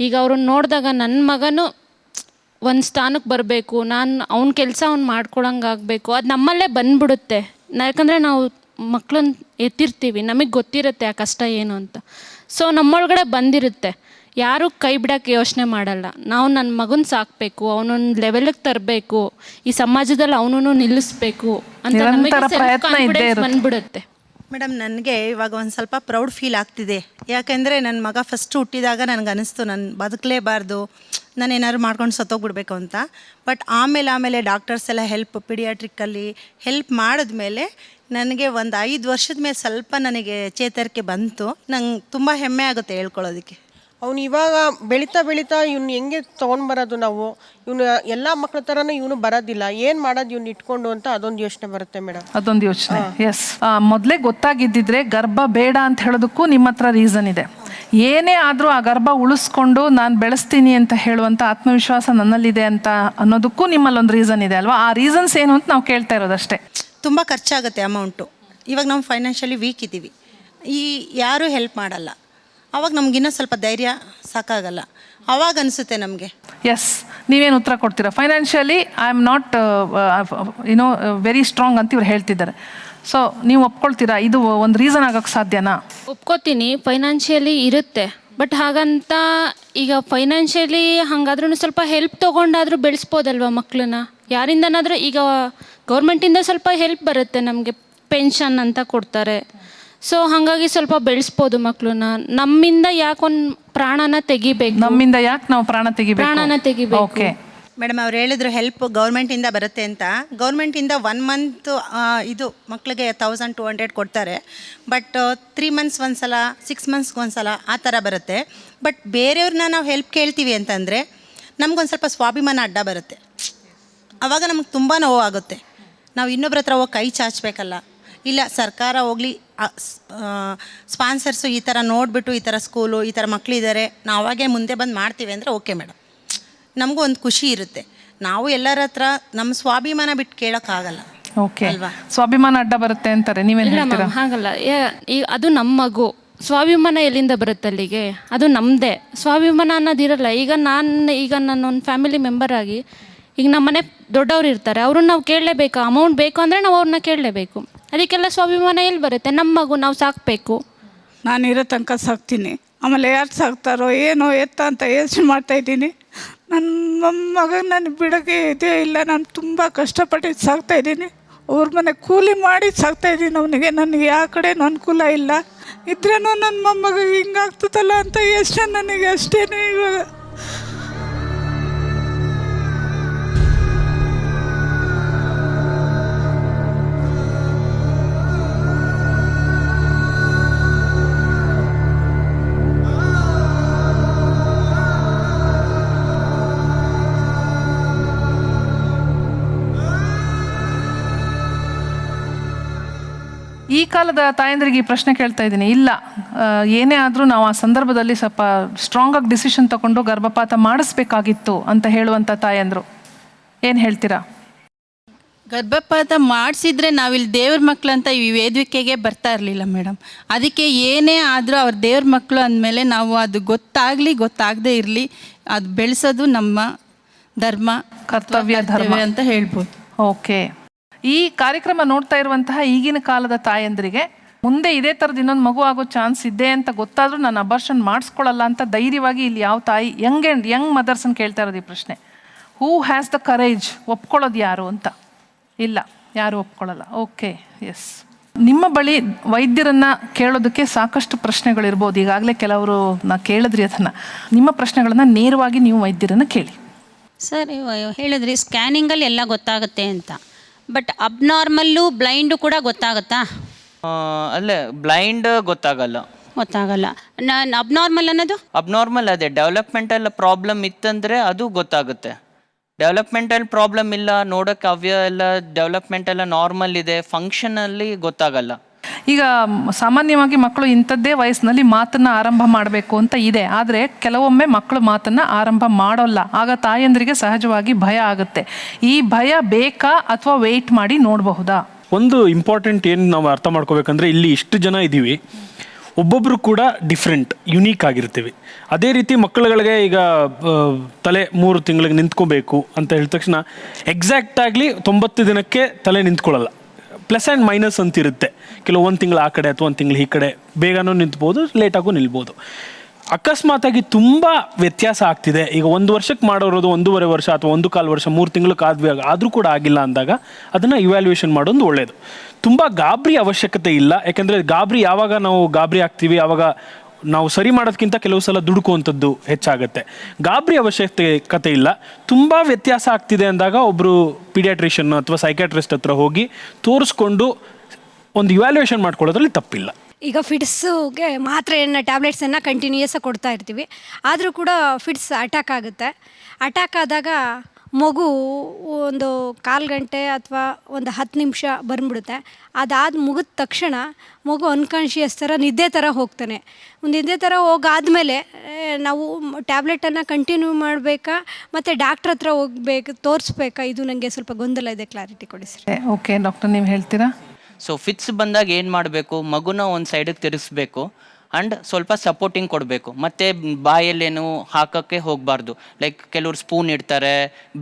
ಈಗ ಅವ್ರನ್ನ ನೋಡಿದಾಗ ನನ್ನ ಮಗನೂ ಒಂದು ಸ್ಥಾನಕ್ಕೆ ಬರಬೇಕು, ಅವ್ನ ಕೆಲಸ ಅವ್ನು ಮಾಡ್ಕೊಳಂಗೆ ಆಗಬೇಕು, ಅದು ನಮ್ಮಲ್ಲೇ ಬಂದ್ಬಿಡುತ್ತೆ. ಯಾಕಂದರೆ ನಾವು ಮಕ್ಕಳನ್ನ ಎತ್ತಿರ್ತೀವಿ, ನಮಗೆ ಗೊತ್ತಿರುತ್ತೆ ಆ ಕಷ್ಟ ಏನು ಅಂತ. ಸೊ ನಮ್ಮೊಳಗಡೆ ಬಂದಿರುತ್ತೆ. ಯಾರೂ ಕೈ ಬಿಡೋಕ್ಕೆ ಯೋಚನೆ ಮಾಡಲ್ಲ. ನಾವು ನನ್ನ ಮಗನ ಸಾಕಬೇಕು, ಅವನೊಂದು ಲೆವೆಲಿಗೆ ತರಬೇಕು, ಈ ಸಮಾಜದಲ್ಲಿ ಅವನನ್ನು ನಿಲ್ಲಿಸ್ಬೇಕು ಅಂತ ನಮಗೆ ಬಂದ್ಬಿಡುತ್ತೆ. ಮೇಡಮ್ ನನಗೆ ಇವಾಗ ಒಂದು ಸ್ವಲ್ಪ ಪ್ರೌಡ್ ಫೀಲ್ ಆಗ್ತಿದೆ. ಯಾಕೆಂದರೆ ನನ್ನ ಮಗ ಫಸ್ಟ್ ಹುಟ್ಟಿದಾಗ ನನಗೆ ಅನ್ನಿಸ್ತು ನಾನು ಬದುಕಲೇಬಾರ್ದು, ನಾನು ಏನಾದ್ರು ಮಾಡ್ಕೊಂಡು ಸತ್ತೋಗ್ಬಿಡ್ಬೇಕು ಅಂತ. ಬಟ್ ಆಮೇಲೆ ಡಾಕ್ಟರ್ಸ್ ಎಲ್ಲ ಹೆಲ್ಪ್ ಪಿಡಿಯಾಟ್ರಿಕ್ಕಲ್ಲಿ ಹೆಲ್ಪ್ ಮಾಡಿದ್ಮೇಲೆ ನನಗೆ ಒಂದು 5 ವರ್ಷದ ಮೇಲೆ ಸ್ವಲ್ಪ ನನಗೆ ಚೇತರಿಕೆ ಬಂತು. ನಂಗೆ ತುಂಬ ಹೆಮ್ಮೆ ಆಗುತ್ತೆ ಹೇಳ್ಕೊಳ್ಳೋದಕ್ಕೆ. ಅವ್ನು ಇವಾಗ ಬೆಳೀತಾ ಇವ್ನು ಹೆಂಗೆ ತೊಗೊಂಡ್ಬರೋದು ನಾವು, ಇವನು ಎಲ್ಲ ಮಕ್ಕಳ ಥರನೂ ಇವನು ಬರೋದಿಲ್ಲ, ಏನು ಮಾಡೋದು ಇವ್ನು ಇಟ್ಕೊಂಡು ಅಂತ ಅದೊಂದು ಯೋಚನೆ ಬರುತ್ತೆ ಮೇಡಮ್. ಅದೊಂದು ಯೋಚನೆ. ಎಸ್, ಮೊದಲೇ ಗೊತ್ತಾಗಿದ್ದಿದ್ರೆ ಗರ್ಭ ಬೇಡ ಅಂತ ಹೇಳೋದಕ್ಕೂ ನಿಮ್ಮ ಹತ್ರ ರೀಸನ್ ಇದೆ. ಏನೇ ಆದರೂ ಆ ಗರ್ಭ ಉಳಿಸ್ಕೊಂಡು ನಾನು ಬೆಳೆಸ್ತೀನಿ ಅಂತ ಹೇಳುವಂಥ ಆತ್ಮವಿಶ್ವಾಸ ನನ್ನಲ್ಲಿದೆ ಅಂತ ಅನ್ನೋದಕ್ಕೂ ನಿಮ್ಮಲ್ಲೊಂದು ರೀಸನ್ ಇದೆ ಅಲ್ವಾ? ಆ ರೀಸನ್ಸ್ ಏನು ಅಂತ ನಾವು ಕೇಳ್ತಾ ಇರೋದಷ್ಟೇ. ತುಂಬ ಖರ್ಚಾಗುತ್ತೆ ಅಮೌಂಟು. ಇವಾಗ ನಾವು ಫೈನಾನ್ಷಿಯಲಿ ವೀಕ್ ಇದ್ದೀವಿ, ಯಾರೂ ಹೆಲ್ಪ್ ಮಾಡಲ್ಲ. ಅವಾಗ ನಮಗಿನ್ನೂ ಸ್ವಲ್ಪ ಧೈರ್ಯ ಸಾಕಾಗಲ್ಲ, ಅವಾಗ ಅನಿಸುತ್ತೆ ನಮಗೆ. ಎಸ್, ನೀವೇನು ಉತ್ತರ ಕೊಡ್ತೀರಾ? Financially I am not very strong ಅಂತ ಇವ್ರು ಹೇಳ್ತಿದ್ದಾರೆ. ಸೊ ನೀವು ಒಪ್ಕೊಳ್ತೀರಾ ಇದು ಒಂದು ರೀಸನ್ ಆಗೋಕ್ಕೆ ಸಾಧ್ಯನಾ? ಒಪ್ಕೋತೀನಿ, ಫೈನಾನ್ಷಿಯಲಿ ಇರುತ್ತೆ. ಬಟ್ ಹಾಗಂತ ಈಗ ಫೈನಾನ್ಷಿಯಲಿ ಹಾಗಾದ್ರೂ ಸ್ವಲ್ಪ ಹೆಲ್ಪ್ ತೊಗೊಂಡಾದರೂ ಬೆಳೆಸ್ಬೋದಲ್ವ ಮಕ್ಕಳನ್ನ? ಯಾರಿಂದನಾದರೂ ಈಗ ಗೌರ್ಮೆಂಟಿಂದ ಸ್ವಲ್ಪ ಹೆಲ್ಪ್ ಬರುತ್ತೆ, ನಮಗೆ ಪೆನ್ಷನ್ ಅಂತ ಕೊಡ್ತಾರೆ. ಸೊ ಹಾಗಾಗಿ ಸ್ವಲ್ಪ ಬೆಳೆಸ್ಬೋದು ಮಕ್ಕಳನ್ನ. ನಮ್ಮಿಂದ ಯಾಕೊಂದು ಪ್ರಾಣನ ತೆಗಿಬೇಕು? ನಮ್ಮಿಂದ ಯಾಕೆ ನಾವು ಪ್ರಾಣ ತೆಗಿಬೇಕು? ಓಕೆ ಮೇಡಮ್, ಅವ್ರು ಹೇಳಿದ್ರು ಹೆಲ್ಪ್ ಗೌರ್ಮೆಂಟಿಂದ ಬರುತ್ತೆ ಅಂತ. ಗೌರ್ಮೆಂಟಿಂದ 1 ಮಂತ್ ಇದು ಮಕ್ಕಳಿಗೆ 1200 ಕೊಡ್ತಾರೆ. ಬಟ್ 3 ಮಂತ್ಸ್ ಒಂದ್ಸಲ, 6 ಮಂತ್ಸ್ಗೆ ಒಂದ್ಸಲ ಆ ಥರ ಬರುತ್ತೆ. ಬಟ್ ಬೇರೆಯವ್ರನ್ನ ನಾವು ಹೆಲ್ಪ್ ಕೇಳ್ತೀವಿ ಅಂತಂದರೆ ನಮಗೊಂದು ಸ್ವಲ್ಪ ಸ್ವಾಭಿಮಾನ ಅಡ್ಡ ಬರುತ್ತೆ. ಆವಾಗ ನಮಗೆ ತುಂಬ ನೋವಾಗುತ್ತೆ. ನಾವು ಇನ್ನೊಬ್ರ ಹತ್ರ ಹೋಗಿ ಕೈ ಚಾಚಬೇಕಲ್ಲ. ಇಲ್ಲ, ಸರ್ಕಾರ ಹೋಗಲಿ, ಸ್ಪಾನ್ಸರ್ಸು ಈ ಥರ ನೋಡಿಬಿಟ್ಟು ಈ ಥರ ಸ್ಕೂಲು ಈ ಥರ ಮಕ್ಕಳಿದ್ದಾರೆ, ನಾವು ಅವಾಗೇ ಮುಂದೆ ಬಂದು ಮಾಡ್ತೀವಿ ಅಂದರೆ ಓಕೆ ಮೇಡಮ್, ನಮಗೂ ಒಂದು ಖುಷಿ ಇರುತ್ತೆ. ನಾವು ಎಲ್ಲರ ಹತ್ರ ನಮ್ಮ ಸ್ವಾಭಿಮಾನ ಬಿಟ್ಟು ಕೇಳೋಕ್ಕಾಗಲ್ಲ. ಓಕೆ ಅಲ್ವಾ? ಸ್ವಾಭಿಮಾನ ಅಡ್ಡ ಬರುತ್ತೆ ಅಂತಾರೆ, ನೀವೇನು ಹೇಳ್ತೀರಾ? ಹಾಗಲ್ಲ, ಅದು ನಮ್ಮ ಮಗು. ಸ್ವಾಭಿಮಾನ ಎಲ್ಲಿಂದ ಬರುತ್ತೆ ಅಲ್ಲಿಗೆ? ಅದು ನಮ್ಮದೇ ಸ್ವಾಭಿಮಾನ ಅನ್ನೋದಿರಲ್ಲ. ಈಗ ನಾನೊಂದು ಫ್ಯಾಮಿಲಿ ಮೆಂಬರ್ ಆಗಿ ಈಗ ನಮ್ಮ ಮನೆ ದೊಡ್ಡವ್ರು ಇರ್ತಾರೆ, ಅವ್ರನ್ನ ನಾವು ಕೇಳಲೇಬೇಕು. ಅಮೌಂಟ್ ಬೇಕು ಅಂದರೆ ನಾವು ಅವ್ರನ್ನ ಕೇಳಲೇಬೇಕು. ಅದಕ್ಕೆಲ್ಲ ಸ್ವಾಭಿಮಾನ ಎಲ್ಲಿ ಬರುತ್ತೆ? ನಮ್ಮ ಮಗು ನಾವು ಸಾಕಬೇಕು. ನಾನು ಇರೋ ತನಕ ಸಾಕ್ತೀನಿ, ಆಮೇಲೆ ಯಾರು ಸಾಕ್ತಾರೋ ಏನೋ ಎತ್ತ ಅಂತ ಯೋಚನೆ ಮಾಡ್ತಾಯಿದ್ದೀನಿ. ನನ್ನ ಮಗ ನಾನು ಬಿಡೋಕ್ಕೆ ಇದೇ ಇಲ್ಲ. ನಾನು ತುಂಬ ಕಷ್ಟಪಟ್ಟು ಸಾಕ್ತಾಯಿದ್ದೀನಿ. ಅವ್ರ ಮನೆ ಕೂಲಿ ಮಾಡಿ ಸಾಕ್ತಾಯಿದ್ದೀನಿ ಅವನಿಗೆ. ನನಗೆ ಯಾವ ಕಡೆನೂ ಅನುಕೂಲ ಇಲ್ಲ. ಇದ್ರೇನೋ ನನ್ನ ಮೊಮ್ಮಗ ಹಿಂಗಾಗ್ತದಲ್ಲ ಅಂತ ಯೋಚನೆ ನನಗೆ ಅಷ್ಟೇ ಇವಾಗ. ಈ ಕಾಲದ ತಾಯಂದ್ರಿಗೆ ಈ ಪ್ರಶ್ನೆ ಕೇಳ್ತಾ ಇದ್ದೀನಿ. ಇಲ್ಲ, ಏನೇ ಆದರೂ ನಾವು ಆ ಸಂದರ್ಭದಲ್ಲಿ ಸ್ವಲ್ಪ ಸ್ಟ್ರಾಂಗಾಗಿ ಡಿಸಿಷನ್ ತಗೊಂಡು ಗರ್ಭಪಾತ ಮಾಡಿಸ್ಬೇಕಾಗಿತ್ತು ಅಂತ ಹೇಳುವಂಥ ತಾಯಂದರು ಏನು ಹೇಳ್ತೀರಾ? ಗರ್ಭಪಾತ ಮಾಡಿಸಿದ್ರೆ ನಾವಿಲ್ಲಿ ದೇವ್ರ ಮಕ್ಕಳು ಅಂತ ಈ ವೇದಿಕೆಗೆ ಬರ್ತಾ ಇರಲಿಲ್ಲ ಮೇಡಮ್. ಅದಕ್ಕೆ ಏನೇ ಆದರೂ ಅವ್ರ ದೇವ್ರ ಮಕ್ಕಳು ಅಂದಮೇಲೆ ನಾವು ಅದು ಗೊತ್ತಾಗದೇ ಇರಲಿ, ಅದು ಬೆಳೆಸೋದು ನಮ್ಮ ಧರ್ಮ, ಕರ್ತವ್ಯ ಅಂತ ಹೇಳ್ಬೋದು. ಓಕೆ, ಈ ಕಾರ್ಯಕ್ರಮ ನೋಡ್ತಾ ಇರುವಂತಹ ಈಗಿನ ಕಾಲದ ತಾಯಂದ್ರಿಗೆ ಮುಂದೆ ಇದೇ ಥರದ್ದು ಇನ್ನೊಂದು ಮಗು ಆಗೋ ಚಾನ್ಸ್ ಇದೆ ಅಂತ ಗೊತ್ತಾದರೂ ನಾನು ಅಬಾರ್ಷನ್ ಮಾಡಿಸ್ಕೊಳ್ಳಲ್ಲ ಅಂತ ಧೈರ್ಯವಾಗಿ ಇಲ್ಲಿ ಯಾವ ತಾಯಿ ಯಂಗ್ ಮದರ್ಸನ್ನು ಕೇಳ್ತಾ ಇರೋದು ಈ ಪ್ರಶ್ನೆ. Who has the courage? ಒಪ್ಕೊಳ್ಳೋದು ಯಾರು ಅಂತ? ಇಲ್ಲ, ಯಾರು ಒಪ್ಕೊಳ್ಳಲ್ಲ. Okay, S. ನಿಮ್ಮ ಬಳಿ ವೈದ್ಯರನ್ನ ಕೇಳೋದಕ್ಕೆ ಸಾಕಷ್ಟು ಪ್ರಶ್ನೆಗಳಿರ್ಬೋದು. ಈಗಾಗಲೇ ಕೆಲವರು ಕೇಳಿದ್ರಿ ಅದನ್ನು. ನಿಮ್ಮ ಪ್ರಶ್ನೆಗಳನ್ನು ನೇರವಾಗಿ ನೀವು ವೈದ್ಯರನ್ನು ಕೇಳಿ. ಸರ್, ಹೇಳಿದ್ರಿ ಸ್ಕ್ಯಾನಿಂಗಲ್ಲಿ ಎಲ್ಲ ಗೊತ್ತಾಗುತ್ತೆ ಅಂತ. ಬಟ್ ಅಬ್ನಾರ್ಮಲ್ಲು ಬ್ಲೈಂಡು ಕೂಡ ಗೊತ್ತಾಗುತ್ತಾ? ಅಲ್ಲೇ ಬ್ಲೈಂಡ್ ಗೊತ್ತಾಗಲ್ಲ. ನಾನು ಅಬ್ನಾರ್ಮಲ್ ಅನ್ನೋದು? ಅಬ್ನಾರ್ಮಲ್ ಅದೇ ಡೆವಲಪ್ಮೆಂಟಲ್ ಪ್ರಾಬ್ಲಮ್ ಇತ್ತಂದರೆ ಅದು ಗೊತ್ತಾಗುತ್ತೆ. ಡೆವಲಪ್ಮೆಂಟಲ್ ಪ್ರಾಬ್ಲಮ್ ಇಲ್ಲ, ನೋಡೋಕ್ಕೆ ಅವ್ಯ ಎಲ್ಲ ಡೆವಲಪ್ಮೆಂಟ್ ಎಲ್ಲ ನಾರ್ಮಲ್ ಇದೆ, ಫಂಕ್ಷನಲ್ಲಿ ಗೊತ್ತಾಗಲ್ಲ. ಈಗ ಸಾಮಾನ್ಯವಾಗಿ ಮಕ್ಕಳು ಇಂಥದ್ದೇ ವಯಸ್ಸಿನಲ್ಲಿ ಮಾತನ್ನ ಆರಂಭ ಮಾಡಬೇಕು ಅಂತ ಇದೆ. ಆದರೆ ಕೆಲವೊಮ್ಮೆ ಮಕ್ಕಳು ಮಾತನ್ನ ಆರಂಭ ಮಾಡೋಲ್ಲ. ಆಗ ತಾಯಂದ್ರಿಗೆ ಸಹಜವಾಗಿ ಭಯ ಆಗುತ್ತೆ. ಈ ಭಯ ಬೇಕಾ ಅಥವಾ ವೆಯ್ಟ್ ಮಾಡಿ ನೋಡಬಹುದಾ? ಒಂದು ಇಂಪಾರ್ಟೆಂಟ್ ಏನು ನಾವು ಅರ್ಥ ಮಾಡ್ಕೋಬೇಕಂದ್ರೆ, ಇಲ್ಲಿ ಇಷ್ಟು ಜನ ಇದ್ದೀವಿ, ಒಬ್ಬೊಬ್ಬರು ಕೂಡ ಡಿಫ್ರೆಂಟ್, ಯುನೀಕ್ ಆಗಿರ್ತೀವಿ. ಅದೇ ರೀತಿ ಮಕ್ಕಳುಗಳಿಗೆ ಈಗ ತಲೆ 3 ತಿಂಗಳಿಗೆ ನಿಂತ್ಕೋಬೇಕು ಅಂತ ಹೇಳಿದ ತಕ್ಷಣ ಎಕ್ಸಾಕ್ಟಾಗಲಿ 90 ದಿನಕ್ಕೆ ತಲೆ ನಿಂತ್ಕೊಳ್ಳಲ್ಲ. ಪ್ಲಸ್ ಆ್ಯಂಡ್ ಮೈನಸ್ ಅಂತಿರುತ್ತೆ. ಕೆಲವು 1 ತಿಂಗಳು ಆ ಕಡೆ ಅಥವಾ 1 ತಿಂಗಳು ಈ ಕಡೆ ಬೇಗನೂ ನಿಂತ್ಬೋದು, ಲೇಟಾಗೂ ನಿಲ್ಬೋದು. ಅಕಸ್ಮಾತಾಗಿ ತುಂಬ ವ್ಯತ್ಯಾಸ ಆಗ್ತಿದೆ, ಈಗ 1 ವರ್ಷಕ್ಕೆ ಮಾಡೋರೋದು 1.5 ವರ್ಷ ಅಥವಾ 1.25 ವರ್ಷ 3 ತಿಂಗಳು ಕಾದ್ವಿ ಆದರೂ ಕೂಡ ಆಗಿಲ್ಲ ಅಂದಾಗ ಅದನ್ನು ಇವ್ಯಾಲ್ಯೂಯೇಷನ್ ಮಾಡೋದು ಒಳ್ಳೆಯದು. ತುಂಬ ಗಾಬರಿ ಅವಶ್ಯಕತೆ ಇಲ್ಲ, ಯಾಕೆಂದರೆ ಯಾವಾಗ ನಾವು ಗಾಬರಿ ಆಗ್ತೀವಿ ಆವಾಗ ನಾವು ಸರಿ ಮಾಡೋದಕ್ಕಿಂತ ಕೆಲವು ಸಲ ದುಡುಕುವಂಥದ್ದು ಹೆಚ್ಚಾಗುತ್ತೆ. ಗಾಬರಿ ಅವಶ್ಯಕತೆ ಇಲ್ಲ. ತುಂಬ ವ್ಯತ್ಯಾಸ ಆಗ್ತಿದೆ ಅಂದಾಗ ಒಬ್ಬರು ಪೀಡಿಯಾಟ್ರಿಷಿಯನ್ ಅಥವಾ ಸೈಕ್ಯಾಟ್ರಿಸ್ಟ್ ಹತ್ರ ಹೋಗಿ ತೋರಿಸ್ಕೊಂಡು ಒಂದು ಇವ್ಯಾಲ್ಯೂಯೇಷನ್ ಮಾಡ್ಕೊಳ್ಳೋದ್ರಲ್ಲಿ ತಪ್ಪಿಲ್ಲ. ಈಗ ಫಿಟ್ಸ್ಗೆ ಮಾತ್ರೆಯನ್ನು ಟ್ಯಾಬ್ಲೆಟ್ಸನ್ನು ಕಂಟಿನ್ಯೂಯಸ್ಸಾಗಿ ಕೊಡ್ತಾ ಇರ್ತೀವಿ, ಆದರೂ ಕೂಡ ಫಿಟ್ಸ್ ಅಟ್ಯಾಕ್ ಆಗುತ್ತೆ. ಅಟ್ಯಾಕ್ ಆದಾಗ ಮಗು ಒಂದು 1/4 ಗಂಟೆ ಅಥವಾ ಒಂದು 10 ನಿಮಿಷ ಬಂದ್ಬಿಡುತ್ತೆ. ಮುಗಿದ ತಕ್ಷಣ ಮಗು ಅನ್ಕಾನ್ಷಿಯಸ್ ಥರ ನಿದ್ದೆ ಥರ ಹೋಗ್ತಾನೆ. ನಿದ್ದೆ ಥರ ಹೋಗಾದ್ಮೇಲೆ ನಾವು ಟ್ಯಾಬ್ಲೆಟನ್ನು ಕಂಟಿನ್ಯೂ ಮಾಡಬೇಕಾ ಮತ್ತು ಡಾಕ್ಟ್ರ್ ಹತ್ರ ಹೋಗ್ಬೇಕು ತೋರಿಸ್ಬೇಕಾ? ಇದು ನನಗೆ ಸ್ವಲ್ಪ ಗೊಂದಲ ಇದೆ, ಕ್ಲಾರಿಟಿ ಕೊಡಿ ಸರ್. ಓಕೆ ಡಾಕ್ಟರ್, ನೀವು ಹೇಳ್ತೀರಾ? ಸೊ ಫಿಟ್ಸ್ ಬಂದಾಗ ಏನು ಮಾಡಬೇಕು, ಮಗುನ ಒಂದು ಸೈಡಿಗೆ ತಿರುಗಿಸ್ಬೇಕು ಆ್ಯಂಡ್ ಸ್ವಲ್ಪ ಸಪೋರ್ಟಿಂಗ್ ಕೊಡಬೇಕು. ಮತ್ತು ಬಾಯಲ್ಲೇನು ಹಾಕೋಕ್ಕೆ ಹೋಗಬಾರ್ದು. ಲೈಕ್ ಕೆಲವ್ರು ಸ್ಪೂನ್ ಇಡ್ತಾರೆ,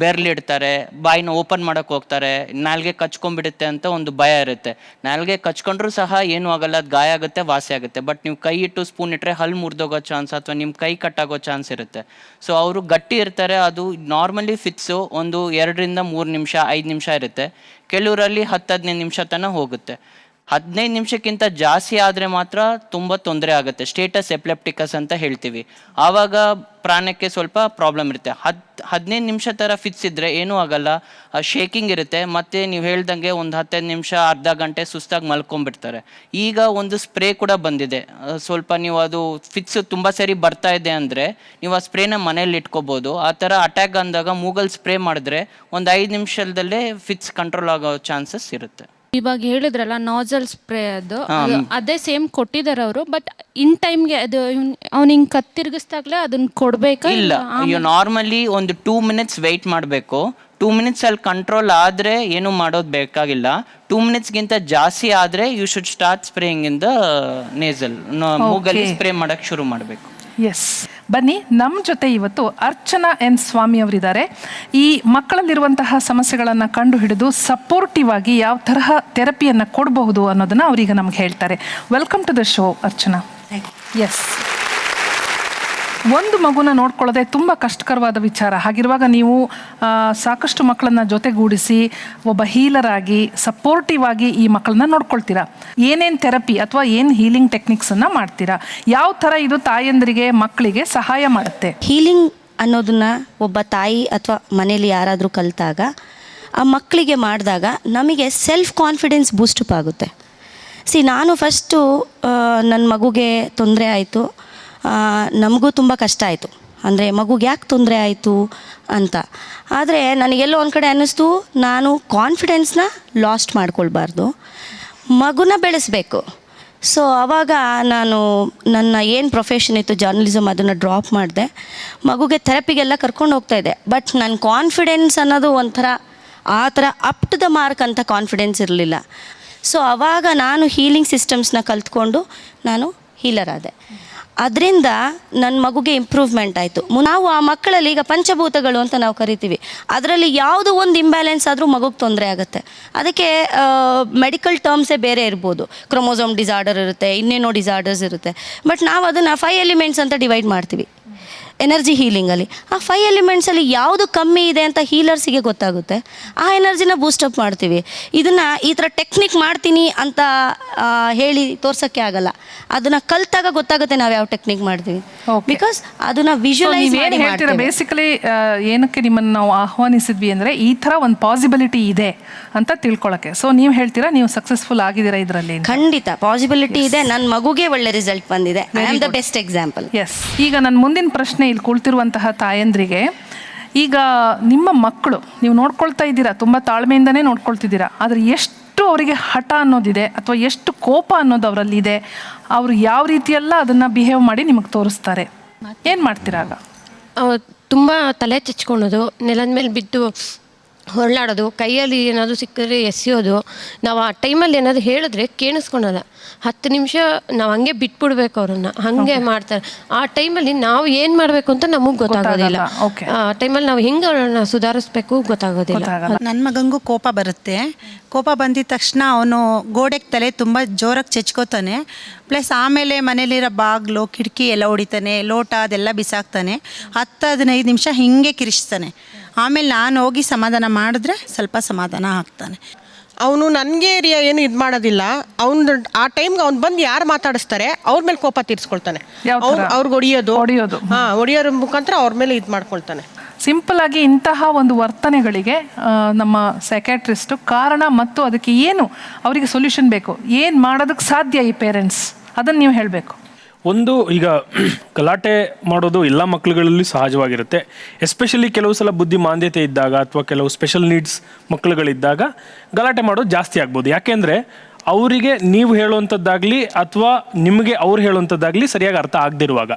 ಬೆರ್ಲಿಡ್ತಾರೆ, ಬಾಯಿನ ಓಪನ್ ಮಾಡೋಕ್ಕೆ ಹೋಗ್ತಾರೆ, ನಾಲ್ಗೆ ಕಚ್ಕೊಂಡ್ಬಿಡುತ್ತೆ ಅಂತ ಒಂದು ಭಯ ಇರುತ್ತೆ. ನಾಲ್ಗೆ ಕಚ್ಕೊಂಡ್ರೂ ಸಹ ಏನೂ ಆಗಲ್ಲ, ಅದು ಗಾಯ ಆಗುತ್ತೆ, ವಾಸಿ ಆಗುತ್ತೆ. ಬಟ್ ನೀವು ಕೈ ಇಟ್ಟು ಸ್ಪೂನ್ ಇಟ್ಟರೆ ಹಲ್ಲು ಮುರಿದೋಗೋ ಚಾನ್ಸ್ ಅಥವಾ ನಿಮ್ಮ ಕೈ ಕಟ್ಟಾಗೋ ಚಾನ್ಸ್ ಇರುತ್ತೆ. ಸೊ ಅವರು ಗಟ್ಟಿ ಇರ್ತಾರೆ. ಅದು ನಾರ್ಮಲಿ ಫಿಟ್ಸು ಒಂದು 2 ರಿಂದ 3 ನಿಮಿಷ 5 ನಿಮಿಷ ಇರುತ್ತೆ. ಕೆಲವರಲ್ಲಿ 10-15 ನಿಮಿಷ ತನಕ ಹೋಗುತ್ತೆ. 15 ನಿಮಿಷಕ್ಕಿಂತ ಜಾಸ್ತಿ ಆದರೆ ಮಾತ್ರ ತುಂಬ ತೊಂದರೆ ಆಗುತ್ತೆ. ಸ್ಟೇಟಸ್ ಎಪಿಲೆಪ್ಟಿಕಸ್ ಅಂತ ಹೇಳ್ತೀವಿ. ಆವಾಗ ಪ್ರಾಣಕ್ಕೆ ಸ್ವಲ್ಪ ಪ್ರಾಬ್ಲಮ್ ಇರುತ್ತೆ. 15 ನಿಮಿಷ ಥರ ಫಿಟ್ಸ್ ಇದ್ದರೆ ಏನೂ ಆಗಲ್ಲ, ಶೇಕಿಂಗ್ ಇರುತ್ತೆ. ಮತ್ತು ನೀವು ಹೇಳ್ದಂಗೆ ಒಂದು 15 ನಿಮಿಷ ಅರ್ಧ ಗಂಟೆ ಸುಸ್ತಾಗಿ ಮಲ್ಕೊಂಡ್ಬಿಡ್ತಾರೆ. ಈಗ ಒಂದು ಸ್ಪ್ರೇ ಕೂಡ ಬಂದಿದೆ. ಸ್ವಲ್ಪ ನೀವು ಅದು ಫಿಟ್ಸ್ ತುಂಬ ಸರಿ ಬರ್ತಾ ಇದೆ ಅಂದರೆ ನೀವು ಆ ಸ್ಪ್ರೇನ ಮನೇಲಿ ಇಟ್ಕೋಬೋದು. ಆ ಥರ ಅಟ್ಯಾಕ್ ಅಂದಾಗ ಮೂಗಲ್ ಸ್ಪ್ರೇ ಮಾಡಿದ್ರೆ ಒಂದು 5 ನಿಮಿಷದಲ್ಲೇ ಫಿಟ್ಸ್ ಕಂಟ್ರೋಲ್ ಆಗೋ ಚಾನ್ಸಸ್ ಇರುತ್ತೆ. ಇವಾಗ ಹೇಳಿದ್ರಲ್ಲ ನಾಜಲ್ ಸ್ಪ್ರೇ, ಅದು ಅದೇ ಸೇಮ್ ಕೊಟ್ಟಿದ್ದಾರೆ ಅವರು. ಬಟ್ ಇನ್ ಟೈಮ್ಗೆ ಅದು ಅವ್ನು ಹಿಂಗೆ ಕತ್ತಿರ್ಗಿಸ್ದಾಗಲೇ ಅದನ್ನ ಕೊಡಬೇಕಾ? ಇಲ್ಲ, ನಾರ್ಮಲಿ ಒಂದು 2 ಮಿನಿಟ್ಸ್ ವೆಯ್ಟ್ ಮಾಡಬೇಕು. 2 ಮಿನಿಟ್ಸ್ ಅಲ್ಲಿ ಕಂಟ್ರೋಲ್ ಆದರೆ ಏನು ಮಾಡೋದು ಬೇಕಾಗಿಲ್ಲ. 2 ಮಿನಿಟ್ಸ್ಗಿಂತ ಜಾಸ್ತಿ ಆದರೆ you should start spraying in the nasal, ಮೂಗಲ್ಲಿ ಸ್ಪ್ರೇ ಮಾಡೋಕ್ಕೆ ಶುರು ಮಾಡಬೇಕು. ಎಸ್, ಬನ್ನಿ, ನಮ್ಮ ಜೊತೆ ಇವತ್ತು ಅರ್ಚನಾ ಎನ್ ಸ್ವಾಮಿ ಅವರಿದ್ದಾರೆ. ಈ ಮಕ್ಕಳಲ್ಲಿರುವಂತಹ ಸಮಸ್ಯೆಗಳನ್ನು ಕಂಡು ಹಿಡಿದು ಸಪೋರ್ಟಿವ್ ಆಗಿ ಯಾವ ತರಹ ಥೆರಪಿಯನ್ನು ಕೊಡಬಹುದು ಅನ್ನೋದನ್ನು ಅವರೀಗ ನಮ್ಗೆ ಹೇಳ್ತಾರೆ. Welcome to the show Archana. Yes, ಒಂದು ಮಗುನ ನೋಡ್ಕೊಳ್ಳೋದೇ ತುಂಬ ಕಷ್ಟಕರವಾದ ವಿಚಾರ. ಹಾಗಿರುವಾಗ ನೀವು ಸಾಕಷ್ಟು ಮಕ್ಕಳನ್ನ ಜೊತೆಗೂಡಿಸಿ ಒಬ್ಬ ಹೀಲರ್ ಆಗಿ ಸಪೋರ್ಟಿವ್ ಆಗಿ ಈ ಮಕ್ಕಳನ್ನ ನೋಡ್ಕೊಳ್ತೀರಾ. ಏನೇನು ಥೆರಪಿ ಅಥವಾ ಏನು ಹೀಲಿಂಗ್ ಟೆಕ್ನಿಕ್ಸನ್ನು ಮಾಡ್ತೀರಾ? ಯಾವ ಥರ ಇದು ತಾಯಂದರಿಗೆ ಮಕ್ಕಳಿಗೆ ಸಹಾಯ ಮಾಡುತ್ತೆ? ಹೀಲಿಂಗ್ ಅನ್ನೋದನ್ನ ಒಬ್ಬ ತಾಯಿ ಅಥವಾ ಮನೇಲಿ ಯಾರಾದರೂ ಕಲಿತಾಗ ಆ ಮಕ್ಕಳಿಗೆ ಮಾಡಿದಾಗ ನಮಗೆ ಸೆಲ್ಫ್ ಕಾನ್ಫಿಡೆನ್ಸ್ ಬೂಸ್ಟಪ್ ಆಗುತ್ತೆ. ನಾನು ಫಸ್ಟು ನನ್ನ ಮಗುಗೆ ತೊಂದರೆ ಆಯಿತು, ನಮಗೂ ತುಂಬ ಕಷ್ಟ ಆಯಿತು. ಅಂದರೆ ಮಗುಗೆ ಯಾಕೆ ತೊಂದರೆ ಆಯಿತು ಅಂತ. ಆದರೆ ನನಗೆಲ್ಲೋ ಒಂದು ಕಡೆ ಅನ್ನಿಸ್ತು, ನಾನು ಕಾನ್ಫಿಡೆನ್ಸ್ನ ಲಾಸ್ಟ್ ಮಾಡ್ಕೊಳ್ಬಾರ್ದು, ಮಗುನ ಬೆಳೆಸಬೇಕು. ಸೊ ಆವಾಗ ನಾನು ನನ್ನ ಏನು ಪ್ರೊಫೆಷನ್ ಇತ್ತು ಜರ್ನಲಿಸಮ್ ಅದನ್ನು ಡ್ರಾಪ್ ಮಾಡಿದೆ. ಮಗುಗೆ ಥೆರಪಿಗೆಲ್ಲ ಕರ್ಕೊಂಡು ಹೋಗ್ತಾಯಿದ್ದೆ. ಬಟ್ ನನ್ನ ಕಾನ್ಫಿಡೆನ್ಸ್ ಅನ್ನೋದು ಒಂಥರ ಆ ಥರ ಅಪ್ ಟು ದ ಮಾರ್ಕ್ ಅಂತ ಕಾನ್ಫಿಡೆನ್ಸ್ ಇರಲಿಲ್ಲ. ಸೊ ಆವಾಗ ನಾನು ಹೀಲಿಂಗ್ ಸಿಸ್ಟಮ್ಸ್ನ ಕಲ್ತ್ಕೊಂಡು ನಾನು ಹೀಲರ್ ಆದೆ. ಅದರಿಂದ ನನ್ನ ಮಗುಗೆ ಇಂಪ್ರೂವ್ಮೆಂಟ್ ಆಯಿತು. ನಾವು ಆ ಮಕ್ಕಳಲ್ಲಿ ಈಗ ಪಂಚಭೂತಗಳು ಅಂತ ನಾವು ಕರಿತೀವಿ, ಅದರಲ್ಲಿ ಯಾವುದೋ ಒಂದು ಇಂಬ್ಯಾಲೆನ್ಸ್ ಆದರೂ ಮಗುಗೆ ತೊಂದರೆ ಆಗುತ್ತೆ. ಅದಕ್ಕೆ ಮೆಡಿಕಲ್ ಟರ್ಮ್ಸೇ ಬೇರೆ ಇರ್ಬೋದು. ಕ್ರೋಮೋಸೋಮ್ ಡಿಸಾರ್ಡರ್ ಇರುತ್ತೆ, ಇನ್ನೇನೋ ಡಿಸಾರ್ಡರ್ಸ್ ಇರುತ್ತೆ. ಬಟ್ ನಾವು ಅದನ್ನು 5 ಎಲಿಮೆಂಟ್ಸ್ ಅಂತ ಡಿವೈಡ್ ಮಾಡ್ತೀವಿ ಎನರ್ಜಿ ಹೀಲಿಂಗಲ್ಲಿ. ಆ 5 ಎಲಿಮೆಂಟ್ಸಲ್ಲಿ ಯಾವುದು ಕಮ್ಮಿ ಇದೆ ಅಂತ ಹೀಲರ್ಸಿಗೆ ಗೊತ್ತಾಗುತ್ತೆ. ಆ ಎನರ್ಜಿನ ಬೂಸ್ಟಪ್ ಮಾಡ್ತೀವಿ. ಇದನ್ನು ಈ ಥರ ಟೆಕ್ನಿಕ್ ಮಾಡ್ತೀನಿ ಅಂತ ಹೇಳಿ ತೋರ್ಸೋಕ್ಕೆ ಆಗಲ್ಲ. ಅದನ್ನು ಕಲ್ತಾಗ ಗೊತ್ತಾಗುತ್ತೆ ನಾವು ಯಾವ ಟೆಕ್ನಿಕ್ ಮಾಡ್ತೀವಿ. ಬಿಕಾಸ್ ಅದನ್ನು ವಿಜುವಲೈಸ್ ಮಾಡಿ ಮಾಡ್ತೀವಿ. ಬೇಸಿಕಲಿ ಏನಕ್ಕೆ ನಿಮ್ಮನ್ನು ನಾವು ಆಹ್ವಾನಿಸಿದ್ವಿ ಅಂದರೆ ಈ ಥರ ಒಂದು ಪಾಸಿಬಿಲಿಟಿ ಇದೆ ಅಂತ ತಿಳ್ಕೊಳ್ಳೋಕ್ಕೆ. ಸೊ ನೀವು ಹೇಳ್ತೀರಾ ನೀವು ಸಕ್ಸಸ್ಫುಲ್ ಆಗಿದ್ದೀರಾ ಇದರಲ್ಲಿ? ಖಂಡಿತ ಪಾಸಿಬಿಲಿಟಿ ಇದೆ. ನನ್ನ ಮಗುಗೆ ಒಳ್ಳೆ ರಿಸಲ್ಟ್ ಬಂದಿದೆ. I am the best example. Yes, ಈಗ ನನ್ನ ಮುಂದಿನ ಪ್ರಶ್ನೆ ಇಲ್ಲಿ ಕುಳಿತಿರುವಂತಹ ತಾಯಂದ್ರಿಗೆ, ಈಗ ನಿಮ್ಮ ಮಕ್ಕಳು ನೀವು ನೋಡ್ಕೊಳ್ತಾ ಇದ್ದೀರಾ, ತುಂಬ ತಾಳ್ಮೆಯಿಂದನೇ ನೋಡ್ಕೊಳ್ತಿದ್ದೀರಾ, ಆದರೆ ಎಷ್ಟು ಅವರಿಗೆ ಹಠ ಅನ್ನೋದಿದೆ ಅಥವಾ ಎಷ್ಟು ಕೋಪ ಅನ್ನೋದು ಅವರಲ್ಲಿದೆ, ಅವರು ಯಾವ ರೀತಿಯೆಲ್ಲ ಅದನ್ನು ಬಿಹೇವ್ ಮಾಡಿ ನಿಮಗೆ ತೋರಿಸ್ತಾರೆ, ಏನು ಮಾಡ್ತೀರಾ ಆಗ? ತುಂಬ ತಲೆ ಚಚ್ಕೊಳೋದು, ನೆಲದ ಮೇಲೆ ಬಿದ್ದು ಹೊರಳಾಡೋದು, ಕೈಯಲ್ಲಿ ಏನಾದರೂ ಸಿಕ್ಕಿದ್ರೆ ಎಸೆಯೋದು. ನಾವು ಆ ಟೈಮಲ್ಲಿ ಏನಾದರೂ ಹೇಳಿದ್ರೆ ಕೇಳಿಸ್ಕೊಳಲ್ಲ. 10 ನಿಮಿಷ ನಾವು ಹಂಗೆ ಬಿಟ್ಬಿಡ್ಬೇಕು ಅವ್ರನ್ನ, ಹಾಗೆ ಮಾಡ್ತಾರೆ. ಆ ಟೈಮಲ್ಲಿ ನಾವು ಏನು ಮಾಡಬೇಕು ಅಂತ ನಮಗೆ ಗೊತ್ತಾಗೋದಿಲ್ಲ. ಆ ಟೈಮಲ್ಲಿ ನಾವು ಹೆಂಗೆ ಅವ್ರನ್ನ ಸುಧಾರಿಸ್ಬೇಕು ಗೊತ್ತಾಗೋದಿಲ್ಲ. ನನ್ನ ಮಗನಿಗೂ ಕೋಪ ಬರುತ್ತೆ. ಕೋಪ ಬಂದಿದ ತಕ್ಷಣ ಅವನು ಗೋಡೆಗೆ ತಲೆ ತುಂಬ ಜೋರಾಗಿ ಚೆಚ್ಕೋತಾನೆ. ಪ್ಲಸ್ ಆಮೇಲೆ ಮನೇಲಿರೋ ಬಾಗಿಲು ಕಿಟಕಿ ಎಲ್ಲ ಹೊಡಿತಾನೆ, ಲೋಟ ಅದೆಲ್ಲ ಬಿಸಾಕ್ತಾನೆ. 10-15 ನಿಮಿಷ ಹಿಂಗೆ ಕಿರಿಸ್ತಾನೆ. ಆಮೇಲೆ ನಾನು ಹೋಗಿ ಸಮಾಧಾನ ಮಾಡಿದ್ರೆ ಸ್ವಲ್ಪ ಸಮಾಧಾನ ಆಗ್ತಾನೆ. ಅವನು ನನಗೆ ಏನು ಇದು ಮಾಡೋದಿಲ್ಲ. ಅವ್ನು ಆ ಟೈಮ್ಗೆ ಅವ್ನು ಬಂದು ಯಾರು ಮಾತಾಡಿಸ್ತಾರೆ ಅವ್ರ ಮೇಲೆ ಕೋಪ ತೀರಿಸ್ಕೊಳ್ತಾನೆ. ಅವ್ರಿಗೆ ಹೊಡಿಯೋದು ಹೊಡಿಯೋದ್ರ ಮುಖಾಂತರ ಅವ್ರ ಮೇಲೆ ಇದು ಮಾಡ್ಕೊಳ್ತಾನೆ. ಸಿಂಪಲ್ ಆಗಿ ಇಂತಹ ಒಂದು ವರ್ತನೆಗಳಿಗೆ ನಮ್ಮ ಸೈಕ್ಯಾಟ್ರಿಸ್ಟು ಕಾರಣ ಮತ್ತು ಅದಕ್ಕೆ ಏನು ಅವರಿಗೆ ಸೊಲ್ಯೂಷನ್ ಬೇಕು, ಏನು ಮಾಡೋದಕ್ಕೆ ಸಾಧ್ಯ ಈ ಪೇರೆಂಟ್ಸ್, ಅದನ್ನು ನೀವು ಹೇಳಬೇಕು. ಒಂದು, ಈಗ ಗಲಾಟೆ ಮಾಡೋದು ಎಲ್ಲ ಮಕ್ಕಳುಗಳಲ್ಲಿ ಸಹಜವಾಗಿರುತ್ತೆ. ಎಸ್ಪೆಷಲಿ ಕೆಲವು ಸಲ ಬುದ್ಧಿ ಮಾಂದ್ಯತೆ ಇದ್ದಾಗ ಅಥವಾ ಕೆಲವು ಸ್ಪೆಷಲ್ ನೀಡ್ಸ್ ಮಕ್ಕಳುಗಳಿದ್ದಾಗ ಗಲಾಟೆ ಮಾಡೋದು ಜಾಸ್ತಿ ಆಗ್ಬೋದು. ಯಾಕೆಂದರೆ ಅವರಿಗೆ ನೀವು ಹೇಳುವಂಥದ್ದಾಗಲಿ ಅಥವಾ ನಿಮಗೆ ಅವ್ರು ಹೇಳುವಂಥದ್ದಾಗಲಿ ಸರಿಯಾಗಿ ಅರ್ಥ ಆಗದಿರುವಾಗ.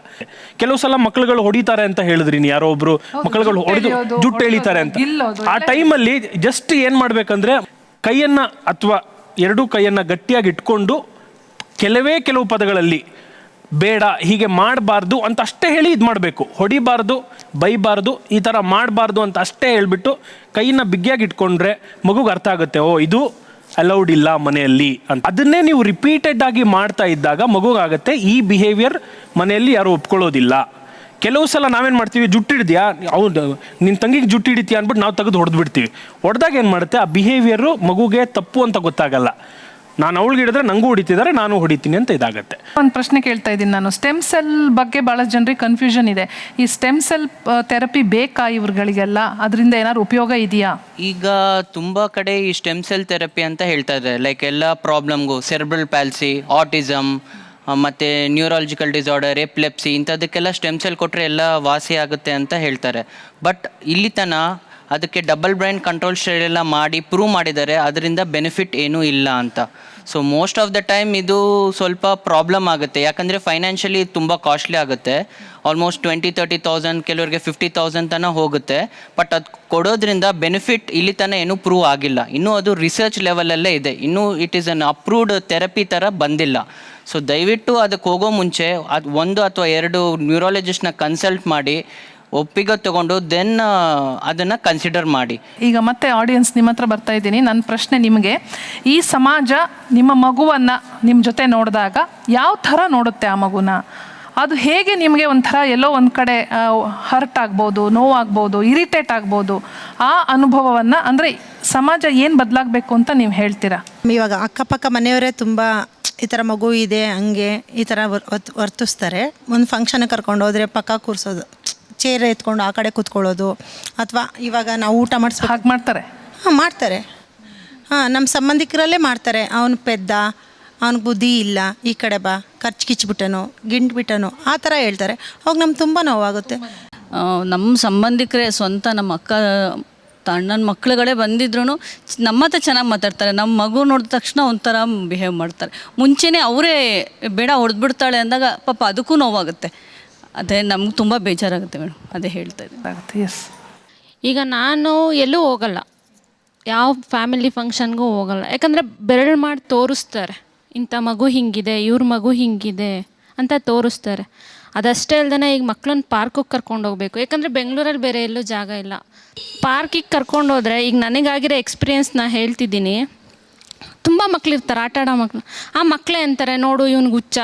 ಕೆಲವು ಸಲ ಮಕ್ಕಳುಗಳು ಹೊಡಿತಾರೆ ಅಂತ ಹೇಳಿದ್ರಿ, ಯಾರೋ ಒಬ್ರು ಮಕ್ಕಳುಗಳು ಹೊಡೆದು ಜುಟ್ಟು ಎಳಿತಾರೆ ಅಂತ. ಆ ಟೈಮಲ್ಲಿ ಜಸ್ಟ್ ಏನು ಮಾಡಬೇಕಂದ್ರೆ ಕೈಯನ್ನು ಅಥವಾ ಎರಡೂ ಕೈಯನ್ನು ಗಟ್ಟಿಯಾಗಿ ಇಟ್ಕೊಂಡು ಕೆಲವು ಪದಗಳಲ್ಲಿ ಬೇಡ, ಹೀಗೆ ಮಾಡಬಾರ್ದು ಅಂತ ಅಷ್ಟೇ ಹೇಳಿ ಇದು ಮಾಡಬೇಕು. ಹೊಡಿಬಾರ್ದು, ಬೈಬಾರ್ದು, ಈ ಥರ ಮಾಡಬಾರ್ದು ಅಂತ ಅಷ್ಟೇ ಹೇಳ್ಬಿಟ್ಟು ಕೈಯನ್ನು ಬಿಗಿಯಾಗಿ ಇಟ್ಕೊಂಡ್ರೆ ಮಗುಗೆ ಅರ್ಥ ಆಗುತ್ತೆ, ಓ ಇದು ಅಲೌಡ್ ಇಲ್ಲ ಮನೆಯಲ್ಲಿ ಅಂತ. ಅದನ್ನೇ ನೀವು ರಿಪೀಟೆಡ್ ಆಗಿ ಮಾಡ್ತಾ ಇದ್ದಾಗ ಮಗುಗಾಗತ್ತೆ ಈ ಬಿಹೇವಿಯರ್ ಮನೆಯಲ್ಲಿ ಯಾರು ಒಪ್ಕೊಳ್ಳೋದಿಲ್ಲ. ಕೆಲವು ಸಲ ನಾವೇನು ಮಾಡ್ತೀವಿ, ಜುಟ್ಟು ಹಿಡಿದ್ಯಾ, ಹೌದು ನಿನ್ನ ತಂಗಿಗೆ ಜುಟ್ಟು ಹಿಡಿತೀಯ ಅಂದ್ಬಿಟ್ಟು ನಾವು ತೆಗೆದು ಹೊಡೆದು ಬಿಡ್ತೀವಿ. ಹೊಡೆದಾಗ ಏನು ಮಾಡುತ್ತೆ, ಆ ಬಿಹೇವಿಯರು ಮಗುಗೆ ತಪ್ಪು ಅಂತ ಗೊತ್ತಾಗಲ್ಲ. ನಾನು ಅವಳಿಗೆ ಹಿಡಿದ್ರೆ ನನಗೂ ಹೊಡಿತಿದ್ದಾರೆ, ನಾನು ಹೊಡಿತೀನಿ ಅಂತ ಇದಾಗತ್ತೆ. ಒಂದು ಪ್ರಶ್ನೆ ಕೇಳ್ತಾ ಇದ್ದೀನಿ ನಾನು. ಸ್ಟೆಮ್ ಸೆಲ್ ಬಗ್ಗೆ ಭಾಳ ಜನರಿಗೆ ಕನ್ಫ್ಯೂಷನ್ ಇದೆ. ಈ ಸ್ಟೆಮ್ ಸೆಲ್ ಥೆರಪಿ ಬೇಕಾ ಇವ್ರುಗಳಿಗೆಲ್ಲ? ಅದರಿಂದ ಏನಾದ್ರು ಉಪಯೋಗ ಇದೆಯಾ? ಈಗ ತುಂಬ ಕಡೆ ಈ ಸ್ಟೆಮ್ ಸೆಲ್ ಥೆರಪಿ ಅಂತ ಹೇಳ್ತಾ ಇದ್ದಾರೆ. ಲೈಕ್ ಎಲ್ಲ ಪ್ರಾಬ್ಲಮ್ಗೂ, ಸೆರೆಬ್ರಲ್ ಪ್ಯಾಲ್ಸಿ, ಆಟಿಸಮ್, ಮತ್ತು ನ್ಯೂರಾಲಜಿಕಲ್ ಡಿಸಾರ್ಡರ್, ಎಪಿಲೆಪ್ಸಿ, ಇಂಥದಕ್ಕೆಲ್ಲ ಸ್ಟೆಮ್ ಸೆಲ್ ಕೊಟ್ಟರೆ ಎಲ್ಲ ವಾಸಿ ಆಗುತ್ತೆ ಅಂತ ಹೇಳ್ತಾರೆ. ಬಟ್ ಇಲ್ಲಿ ಅದಕ್ಕೆ ಡಬಲ್ ಬ್ರೈನ್ ಕಂಟ್ರೋಲ್ ಸ್ಟಡಿ ಎಲ್ಲ ಮಾಡಿ ಪ್ರೂವ್ ಮಾಡಿದ್ದಾರೆ, ಅದರಿಂದ ಬೆನಿಫಿಟ್ ಏನೂ ಇಲ್ಲ ಅಂತ. So most of the time ಇದು ಸ್ವಲ್ಪ ಪ್ರಾಬ್ಲಮ್ ಆಗುತ್ತೆ. ಯಾಕಂದರೆ ಫೈನಾನ್ಷಿಯಲಿ ತುಂಬ ಕಾಸ್ಟ್ಲಿ ಆಗುತ್ತೆ. ಆಲ್ಮೋಸ್ಟ್ 20-30,000, ಕೆಲವರಿಗೆ 50,000 ತನಕ ಹೋಗುತ್ತೆ. ಬಟ್ ಅದು ಕೊಡೋದ್ರಿಂದ ಬೆನಿಫಿಟ್ ಇಲ್ಲಿ ತನಕ ಏನೂ ಪ್ರೂವ್ ಆಗಿಲ್ಲ. ಇನ್ನೂ ಅದು ರಿಸರ್ಚ್ ಲೆವೆಲಲ್ಲೇ ಇದೆ. ಇನ್ನೂ it is an approved therapy ಥರ ಬಂದಿಲ್ಲ. ಸೊ ದಯವಿಟ್ಟು ಅದಕ್ಕೆ ಹೋಗೋ ಮುಂಚೆ 1 ಅಥವಾ 2 ನ್ಯೂರಾಲಜಿಸ್ಟ್ನ ಕನ್ಸಲ್ಟ್ ಮಾಡಿ ಒಪ್ಪಿಗೆ ತಗೊಂಡು ದೆನ್ ಅದನ್ನು ಕನ್ಸಿಡರ್ ಮಾಡಿ. ಈಗ ಮತ್ತೆ ಆಡಿಯನ್ಸ್ ನಿಮ್ಮ ಹತ್ರ ಬರ್ತಾ ಇದ್ದೀನಿ. ನನ್ನ ಪ್ರಶ್ನೆ ನಿಮಗೆ, ಈ ಸಮಾಜ ನಿಮ್ಮ ಮಗುವನ್ನು ನಿಮ್ಮ ಜೊತೆ ನೋಡಿದಾಗ ಯಾವ ಥರ ನೋಡುತ್ತೆ ಆ ಮಗುನ? ಅದು ಹೇಗೆ ನಿಮಗೆ ಒಂಥರ ಎಲ್ಲೋ ಒಂದು ಕಡೆ ಹರ್ಟ್ ಆಗ್ಬೋದು, ನೋವಾಗ್ಬೋದು, ಇರಿಟೇಟ್ ಆಗ್ಬೋದು. ಆ ಅನುಭವವನ್ನು ಅಂದರೆ ಸಮಾಜ ಏನು ಬದಲಾಗಬೇಕು ಅಂತ ನೀವು ಹೇಳ್ತೀರಾ? ಇವಾಗ ಅಕ್ಕಪಕ್ಕ ಮನೆಯವರೇ ತುಂಬ ಈ ಥರ ಮಗು ಇದೆ ಹಂಗೆ ಈ ಥರ ವರ್ತಿಸ್ತಾರೆ. ಒಂದು ಫಂಕ್ಷನ್ಗೆ ಕರ್ಕೊಂಡು ಹೋದರೆ ಪಕ್ಕ ಕೂರಿಸೋದು, ಚೇರ್ ಎತ್ಕೊಂಡು ಆ ಕಡೆ ಕೂತ್ಕೊಳ್ಳೋದು, ಅಥವಾ ಇವಾಗ ನಾವು ಊಟ ಮಾಡಿಸ್ಬೇಕು ಹಾಗೆ ಮಾಡ್ತಾರೆ. ಮಾಡ್ತಾರೆ. ನಮ್ಮ ಸಂಬಂಧಿಕರಲ್ಲೇ ಮಾಡ್ತಾರೆ. ಅವನು ಪೆದ್ದ, ಅವ್ನಿಗೆ ಬುದ್ಧಿ ಇಲ್ಲ, ಈ ಕಡೆ ಬಾ, ಖರ್ಚು ಕಿಚ್ಬಿಟ್ಟನು, ಗಿಂಟ್ಬಿಟ್ಟನು, ಆ ಥರ ಹೇಳ್ತಾರೆ. ಅವಾಗ ನಮ್ಗೆ ತುಂಬ ನೋವಾಗುತ್ತೆ. ನಮ್ಮ ಸಂಬಂಧಿಕರೇ ಸ್ವಂತ ನಮ್ಮ ಅಕ್ಕ ಅಣ್ಣನ ಮಕ್ಳುಗಳೇ ಬಂದಿದ್ರು ನಮ್ಮ ಹತ್ರ ಚೆನ್ನಾಗಿ ಮಾತಾಡ್ತಾರೆ. ನಮ್ಮ ಮಗು ನೋಡಿದ ತಕ್ಷಣ ಒಂಥರ ಬಿಹೇವ್ ಮಾಡ್ತಾರೆ. ಮುಂಚೆನೇ ಅವರೇ ಬೇಡ ಹೊಡೆದ್ಬಿಡ್ತಾಳೆ ಅಂದಾಗ ಪಾಪ ಅದಕ್ಕೂ ನೋವಾಗುತ್ತೆ. ಅದೇ ನಮ್ಗೆ ತುಂಬ ಬೇಜಾರಾಗುತ್ತೆ ಮೇಡಮ್, ಅದೇ ಹೇಳ್ತಾ ಇದ್ದೀನಿ. ಎಸ್, ಈಗ ನಾನು ಎಲ್ಲೂ ಹೋಗಲ್ಲ, ಯಾವ ಫ್ಯಾಮಿಲಿ ಫಂಕ್ಷನ್ಗೂ ಹೋಗಲ್ಲ. ಯಾಕಂದರೆ ಬೆರಳು ಮಾಡಿ ತೋರಿಸ್ತಾರೆ, ಇಂಥ ಮಗು ಹಿಂಗಿದೆ, ಇವ್ರ ಮಗು ಹಿಂಗಿದೆ ಅಂತ ತೋರಿಸ್ತಾರೆ. ಅದಷ್ಟೇ ಅಲ್ದೇ ಈಗ ಮಕ್ಳನ್ನ ಪಾರ್ಕಿಗೆ ಕರ್ಕೊಂಡು ಹೋಗ್ಬೇಕು. ಯಾಕಂದರೆ ಬೆಂಗಳೂರಲ್ಲಿ ಬೇರೆ ಎಲ್ಲೂ ಜಾಗ ಇಲ್ಲ. ಪಾರ್ಕಿಗೆ ಕರ್ಕೊಂಡು ಹೋದರೆ ಈಗ ನನಗಾಗಿರೋ ಎಕ್ಸ್ಪೀರಿಯೆನ್ಸ್ ನಾನು ಹೇಳ್ತಿದ್ದೀನಿ. ತುಂಬ ಮಕ್ಳಿರ್ತಾರೆ, ಆಟ ಆಡೋ ಮಕ್ಕಳು. ಆ ಮಕ್ಕಳೇ ಅಂತಾರೆ, ನೋಡು ಇವ್ನಿಗೆ ಹುಚ್ಚ.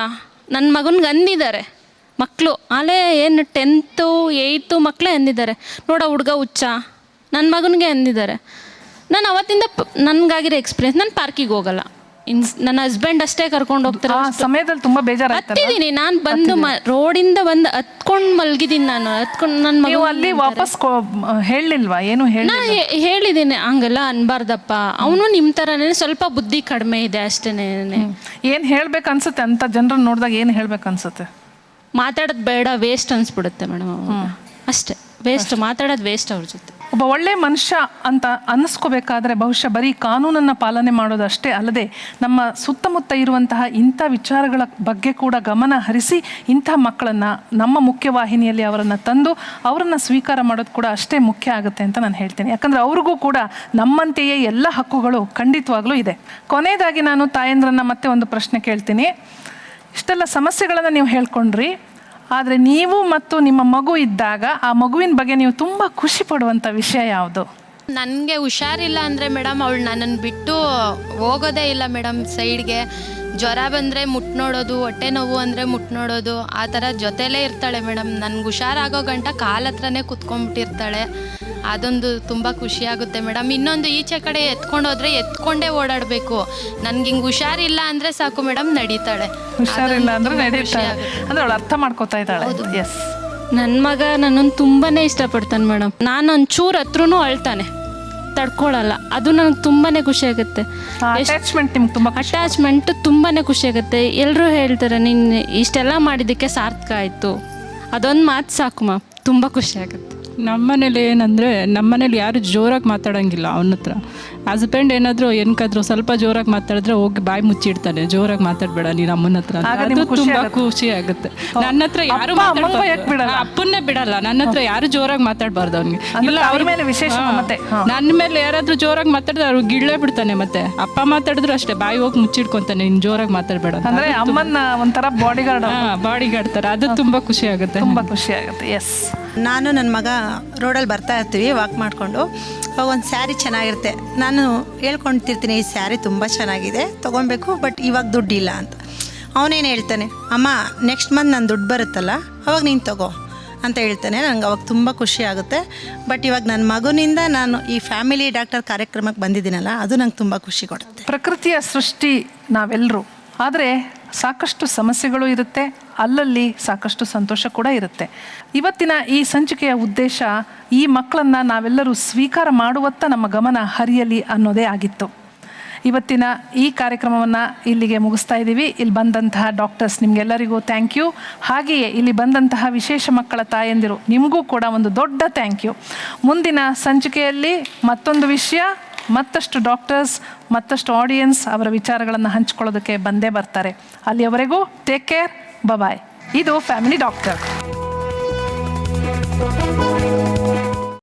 ನನ್ನ ಮಗನಿಗೆ ಅಂದಿದ್ದಾರೆ ಮಕ್ಕಳು, ಅಲ್ಲೇ ಏನು 10th 8th ಮಕ್ಕಳೇ ಅಂದಿದ್ದಾರೆ, ನೋಡೋ ಹುಡುಗ ಹುಚ್ಚ, ನನ್ನ ಮಗನಿಗೆ ಅಂದಿದ್ದಾರೆ. ನಾನು ಅವತ್ತಿಂದ ನನಗಾಗಿರೋ ಎಕ್ಸ್ಪೀರಿಯೆನ್ಸ್, ನಾನು ಪಾರ್ಕಿಗೆ ಹೋಗಲ್ಲ. ನನ್ನ ಹಸ್ಬೆಂಡ್ ಅಷ್ಟೇ ಕರ್ಕೊಂಡು ಹೋಗ್ತಾರೆ. ಸಮಯದಲ್ಲಿ ತುಂಬ ಬೇಜಾರು ಹತ್ತಿದ್ದೀನಿ ನಾನು, ಬಂದು ರೋಡಿಂದ ಬಂದು ಹತ್ಕೊಂಡು ಮಲಗಿದ್ದೀನಿ ನಾನು. ಹತ್ಕೊಂಡು ನನ್ನ ಮಗ ಅಲ್ಲಿ ವಾಪಸ್ ಹೇಳಿಲ್ವಾ? ಏನು ಹೇಳಿದ್ದೀನಿ, ಹಂಗೆಲ್ಲ ಅನ್ಬಾರ್ದಪ್ಪ, ಅವನು ನಿಮ್ಮ ಥರನೇ ಸ್ವಲ್ಪ ಬುದ್ಧಿ ಕಡಿಮೆ ಇದೆ ಅಷ್ಟೇನೆ. ಏನು ಹೇಳ್ಬೇಕು ಅನ್ಸುತ್ತೆ ಅಂತ ಜನರನ್ನ ನೋಡಿದಾಗ? ಏನು ಹೇಳ್ಬೇಕು ಅನ್ಸುತ್ತೆ? ಮಾತಾಡೋದು ಬೇಡ, ವೇಸ್ಟ್ ಅನ್ಸ್ಬಿಡುತ್ತೆ ಮೇಡಮ್. ಅಷ್ಟೇ, ವೇಸ್ಟ್, ಮಾತಾಡೋದು ವೇಸ್ಟ್ ಅವ್ರ ಜೊತೆ. ಒಬ್ಬ ಒಳ್ಳೆ ಮನುಷ್ಯ ಅಂತ ಅನ್ನಿಸ್ಕೋಬೇಕಾದ್ರೆ ಬಹುಶಃ ಬರೀ ಕಾನೂನನ್ನು ಪಾಲನೆ ಮಾಡೋದಷ್ಟೇ ಅಲ್ಲದೆ ನಮ್ಮ ಸುತ್ತಮುತ್ತ ಇರುವಂತಹ ಇಂಥ ವಿಚಾರಗಳ ಬಗ್ಗೆ ಕೂಡ ಗಮನ ಹರಿಸಿ ಇಂಥ ಮಕ್ಕಳನ್ನು ನಮ್ಮ ಮುಖ್ಯವಾಹಿನಿಯಲ್ಲಿ ಅವರನ್ನು ತಂದು ಅವರನ್ನು ಸ್ವೀಕಾರ ಮಾಡೋದು ಕೂಡ ಅಷ್ಟೇ ಮುಖ್ಯ ಆಗುತ್ತೆ ಅಂತ ನಾನು ಹೇಳ್ತೀನಿ. ಯಾಕಂದರೆ ಅವ್ರಿಗೂ ಕೂಡ ನಮ್ಮಂತೆಯೇ ಎಲ್ಲ ಹಕ್ಕುಗಳು ಖಂಡಿತವಾಗ್ಲೂ ಇದೆ. ಕೊನೆಯದಾಗಿ ನಾನು ತಾಯಂದ್ರನ್ನ ಮತ್ತೆ ಒಂದು ಪ್ರಶ್ನೆ ಕೇಳ್ತೀನಿ. ಇಷ್ಟೆಲ್ಲ ಸಮಸ್ಯೆಗಳನ್ನು ನೀವು ಹೇಳ್ಕೊಂಡ್ರಿ, ಆದರೆ ನೀವು ಮತ್ತು ನಿಮ್ಮ ಮಗು ಇದ್ದಾಗ ಆ ಮಗುವಿನ ಬಗ್ಗೆ ನೀವು ತುಂಬ ಖುಷಿ ಪಡುವಂಥ ವಿಷಯ ಯಾವುದು? ನನಗೆ ಹುಷಾರಿಲ್ಲ ಅಂದರೆ ಮೇಡಮ್ ಅವಳು ನನ್ನನ್ನು ಬಿಟ್ಟು ಹೋಗೋದೇ ಇಲ್ಲ ಮೇಡಮ್. ಸೈಡ್ಗೆ ಜ್ವರ ಬಂದರೆ ಮುಟ್ಟು ನೋಡೋದು, ಹೊಟ್ಟೆ ನೋವು ಅಂದರೆ ಮುಟ್ಟು ನೋಡೋದು, ಆ ಥರ ಜೊತೆಲೇ ಇರ್ತಾಳೆ ಮೇಡಮ್. ನನಗೆ ಹುಷಾರಾಗೋ ಗಂಟ ಕಾಲ ಹತ್ರನೇ ಕುತ್ಕೊಂಡ್ಬಿಟ್ಟಿರ್ತಾಳೆ. ಅದೊಂದು ತುಂಬ ಖುಷಿಯಾಗುತ್ತೆ ಮೇಡಮ್. ಇನ್ನೊಂದು ಈಚೆ ಕಡೆ ಎತ್ಕೊಂಡೋದ್ರೆ ಎತ್ಕೊಂಡೇ ಓಡಾಡಬೇಕು. ನನಗೆ ಹಿಂಗೆ ಹುಷಾರಿಲ್ಲ ಅಂದರೆ ಸಾಕು ಮೇಡಮ್, ನಡೀತಾಳೆ. ಹುಷಾರಿಲ್ಲ ಅಂದರೆ ನಡೀತಾಳೆ ಅಂದರೆ ಅವಳು ಅರ್ಥ ಮಾಡ್ಕೋತಾ ಇದ್ದಾಳೆ. ಎಸ್, ನನ್ನ ಮಗ ನನ್ನನ್ನು ತುಂಬಾ ಇಷ್ಟಪಡ್ತಾನೆ ಮೇಡಮ್. ನಾನು ಒಂಚೂರು ಹತ್ರನೂ ಅಳ್ತಾನೆ, ತಡ್ಕೊಳ್ಳಲ್ಲ. ಅದು ನನಗೆ ತುಂಬಾ ಖುಷಿ ಆಗುತ್ತೆ. ಅಟ್ಯಾಚ್ಮೆಂಟ್ ನಿಮ್ಗೆ ತುಂಬ ಅಟ್ಯಾಚ್ಮೆಂಟ್ ತುಂಬಾ ಖುಷಿ ಆಗುತ್ತೆ. ಎಲ್ಲರೂ ಹೇಳ್ತಾರೆ ನೀನು ಇಷ್ಟೆಲ್ಲ ಮಾಡಿದ್ದಕ್ಕೆ ಸಾರ್ಥಕ ಆಯಿತು. ಅದೊಂದು ಮಾತು ಸಾಕು ಮಾ, ತುಂಬ ಖುಷಿ ಆಗುತ್ತೆ. ನಮ್ಮನೇಲಿ ಏನಂದರೆ ನಮ್ಮನೇಲಿ ಯಾರು ಜೋರಾಗಿ ಮಾತಾಡೋಂಗಿಲ್ಲ. ಅವನ ಹತ್ರ ಹಸ್ಬೆಂಡ್ ಏನಾದರೂ ಏನಕ್ಕಾದ್ರೂ ಸ್ವಲ್ಪ ಜೋರಾಗಿ ಮಾತಾಡಿದ್ರೆ ಹೋಗಿ ಬಾಯಿ ಮುಚ್ಚಿಡ್ತಾನೆ, ಜೋರಾಗಿ ಮಾತಾಡಬೇಡ ನೀನು ಅಮ್ಮನ ಹತ್ರ. ಅದು ತುಂಬ ಖುಷಿ ಆಗುತ್ತೆ. ನನ್ನ ಹತ್ರ ಯಾರು ಅಪ್ಪನ್ನೇ ಬಿಡಲ್ಲ, ನನ್ನ ಹತ್ರ ಯಾರು ಜೋರಾಗಿ ಮಾತಾಡಬಾರ್ದು ಅವ್ನಿಗೆ. ಇಲ್ಲ ಅವ್ರ ಮೇಲೆ ವಿಶೇಷ ಮತ್ತೆ ನನ್ನ ಮೇಲೆ ಯಾರಾದರೂ ಜೋರಾಗಿ ಮಾತಾಡಿದ್ರೆ ಅವ್ರು ಗಿಳ್ಳೆ ಬಿಡ್ತಾನೆ. ಮತ್ತೆ ಅಪ್ಪ ಮಾತಾಡಿದ್ರು ಅಷ್ಟೇ ಬಾಯಿ ಹೋಗಿ ಮುಚ್ಚಿಡ್ಕೊತಾನೆ, ನೀನು ಜೋರಾಗಿ ಮಾತಾಡಬೇಡ ಅಂದರೆ ಅಮ್ಮನ ಒಂಥರ ಬಾಡಿಗಾರ್ಡ್ ಬಾಡಿಗಾರ್ಡ್ ಥರ. ಅದು ತುಂಬ ಖುಷಿ ಆಗುತ್ತೆ, ತುಂಬ ಖುಷಿ ಆಗುತ್ತೆ. ಎಸ್, ನಾನು ನನ್ನ ಮಗ ರೋಡಲ್ಲಿ ಬರ್ತಾ ಇರ್ತೀವಿ ವಾಕ್ ಮಾಡಿಕೊಂಡು. ಅವಾಗ ಒಂದು ಸ್ಯಾರಿ ಚೆನ್ನಾಗಿರುತ್ತೆ. ನಾನು ಹೇಳ್ಕೊಳ್ತಿರ್ತೀನಿ ಈ ಸ್ಯಾರಿ ತುಂಬ ಚೆನ್ನಾಗಿದೆ ತೊಗೊಬೇಕು, ಬಟ್ ಇವಾಗ ದುಡ್ಡಿಲ್ಲ ಅಂತ. ಅವನೇನು ಹೇಳ್ತಾನೆ, ಅಮ್ಮ ನೆಕ್ಸ್ಟ್ ಮಂತ್ ನಾನು ದುಡ್ಡು ಬರುತ್ತಲ್ಲ ಅವಾಗ ನೀನು ತಗೋ ಅಂತ ಹೇಳ್ತಾನೆ. ನನಗೆ ಅವಾಗ ತುಂಬ ಖುಷಿ ಆಗುತ್ತೆ. ಬಟ್ ಇವಾಗ ನನ್ನ ಮಗುವಿನಿಂದ ನಾನು ಈ ಫ್ಯಾಮಿಲಿ ಡಾಕ್ಟರ್ ಕಾರ್ಯಕ್ರಮಕ್ಕೆ ಬಂದಿದ್ದೀನಲ್ಲ, ಅದು ನಂಗೆ ತುಂಬ ಖುಷಿ ಕೊಡುತ್ತೆ. ಪ್ರಕೃತಿಯ ಸೃಷ್ಟಿ ನಾವೆಲ್ಲರೂ, ಆದರೆ ಸಾಕಷ್ಟು ಸಮಸ್ಯೆಗಳು ಇರುತ್ತೆ, ಅಲ್ಲಲ್ಲಿ ಸಾಕಷ್ಟು ಸಂತೋಷ ಕೂಡ ಇರುತ್ತೆ. ಇವತ್ತಿನ ಈ ಸಂಚಿಕೆಯ ಉದ್ದೇಶ ಈ ಮಕ್ಕಳನ್ನು ನಾವೆಲ್ಲರೂ ಸ್ವೀಕಾರ ಮಾಡುವತ್ತ ನಮ್ಮ ಗಮನ ಹರಿಯಲಿ ಅನ್ನೋದೇ ಆಗಿತ್ತು. ಇವತ್ತಿನ ಈ ಕಾರ್ಯಕ್ರಮವನ್ನು ಇಲ್ಲಿಗೆ ಮುಗಿಸ್ತಾ ಇದ್ದೀವಿ. ಇಲ್ಲಿ ಬಂದಂತಹ ಡಾಕ್ಟರ್ಸ್ ನಿಮಗೆಲ್ಲರಿಗೂ ಥ್ಯಾಂಕ್ ಯು. ಹಾಗೆಯೇ ಇಲ್ಲಿ ಬಂದಂತಹ ವಿಶೇಷ ಮಕ್ಕಳ ತಾಯಂದಿರು ನಿಮಗೂ ಕೂಡ ಒಂದು ದೊಡ್ಡ ಥ್ಯಾಂಕ್ ಯು. ಮುಂದಿನ ಸಂಚಿಕೆಯಲ್ಲಿ ಮತ್ತೊಂದು ವಿಷಯ, ಮತ್ತಷ್ಟು ಡಾಕ್ಟರ್ಸ್, ಮತ್ತಷ್ಟು ಆಡಿಯನ್ಸ್ ಅವರ ವಿಚಾರಗಳನ್ನು ಹಂಚಿಕೊಳ್ಳೋದಕ್ಕೆ ಬಂದೇ ಬರ್ತಾರೆ. ಅಲ್ಲಿಯವರೆಗೂ ಟೇಕ್ ಕೇರ್, ಬಾಯ್. ಇದು ಫ್ಯಾಮಿಲಿ ಡಾಕ್ಟರ್.